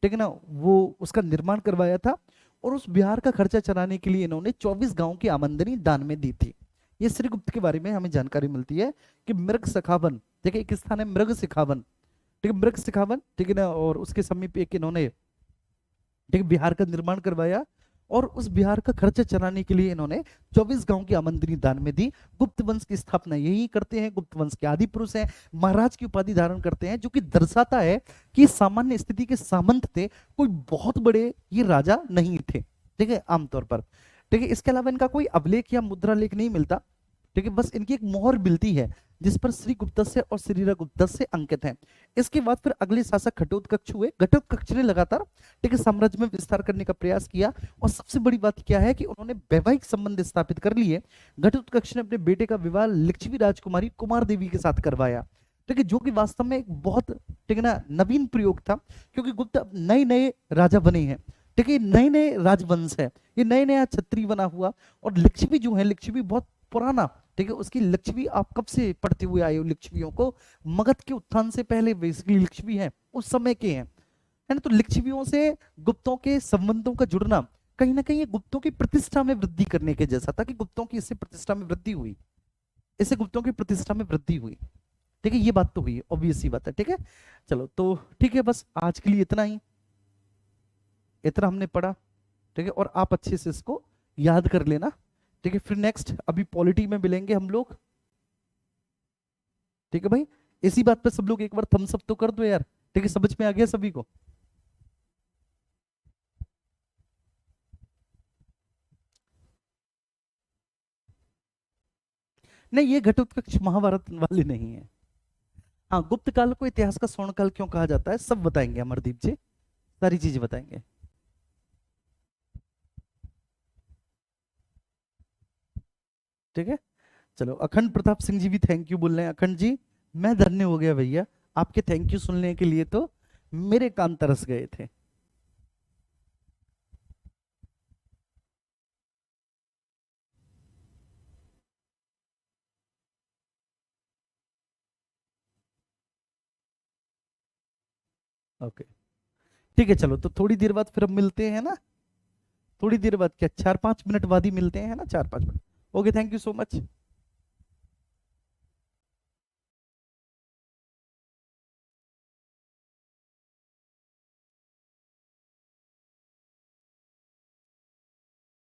ठीक है ना, वो उसका निर्माण करवाया था। और उस विहार का खर्चा चलाने के लिए इन्होंने 24 गांव की आमंदनी दान में दी थी। ये श्रीगुप्त के बारे में हमें जानकारी मिलती है कि मृग शिखावन, ठीक है, एक स्थान है मृग शिखावन, ठीक है, मृग शिखावन, ठीक है ना, और उसके समीप एक इन्होंने, ठीक है, बिहार का निर्माण करवाया। और उस बिहार का खर्चा चलाने के लिए इन्होंने 24 गांव की आमंत्रित दान में दी। गुप्त वंश की स्थापना यही करते हैं, गुप्त वंश के आदि पुरुष हैं, महाराज की उपाधि धारण करते हैं, जो कि दर्शाता है कि सामान्य स्थिति के सामंत थे, कोई बहुत बड़े ये राजा नहीं थे, ठीक है, आमतौर पर, ठीक है। इसके अलावा इनका कोई अभिलेख या मुद्रा लेख नहीं मिलता, ठीक है, बस इनकी एक मोहर मिलती है जिस पर श्री गुप्तस्य और श्रीरा गुप्तस्य अंकित हैं। इसके बाद फिर अगले शासक घटोत्कच हुए। घटोत्कच ने लगातार, ठीक है, साम्राज्य में विस्तार करने का प्रयास किया। और सबसे बड़ी बात क्या है कि उन्होंने वैवाहिक संबंध स्थापित कर लिए। घटोत्कच ने अपने बेटे का विवाह लिच्छवी राजकुमारी कुमार देवी के साथ करवाया, ठीक है, जो कि वास्तव में एक बहुत, ठीक है ना, नवीन प्रयोग था, क्योंकि गुप्त अब नए नए राजा बने हैं, ठीक है, नए नए राजवंश है, ये नए नया क्षत्रिय बना हुआ। और लिच्छवी जो है, लिच्छवी बहुत पुराना, ठीक है, उसकी लिच्छवी आप कब से पढ़ते हुए आए हो लिच्छवियों को? मगध के उत्थान से पहले बेसिकली लिच्छवी है, उस समय के हैं, है ना। तो लिच्छवियों से गुप्तों के संबंधों का जुड़ना कहीं ना कहीं ये गुप्तों की प्रतिष्ठा में वृद्धि करने के जैसा था, कि गुप्तों की इससे प्रतिष्ठा में वृद्धि हुई, इससे गुप्तों की प्रतिष्ठा में वृद्धि हुई, ठीक है, ये बात तो हुई, ऑब्वियस सी बात है, ठीक है। चलो तो ठीक है, बस आज के लिए इतना ही, इतना हमने पढ़ा, ठीक है। और आप अच्छे से इसको याद कर लेना, ठीक है। फिर नेक्स्ट अभी पॉलिटी में मिलेंगे हम लोग, ठीक है भाई। इसी बात पे सब लोग एक बार थम्स अप तो कर दो यार, ठीक है, समझ में आ गया सभी को? नहीं, ये घटोत्कच महाभारत वाले नहीं है। हाँ, गुप्त काल को इतिहास का स्वर्ण काल क्यों कहा जाता है सब बताएंगे अमरदीप जी, सारी चीजें बताएंगे। ठीक है, चलो। अखंड प्रताप सिंह जी भी थैंक यू बोल रहे हैं। अखंड जी, मैं धन्य हो गया भैया, आपके थैंक यू सुनने के लिए तो मेरे कान तरस गए थे। ओके, ठीक है, चलो तो थोड़ी देर बाद फिर हम मिलते हैं ना। थोड़ी देर बाद क्या, 4-5 मिनट बाद ही मिलते हैं ना, 4-5 minute. Okay, thank you so much.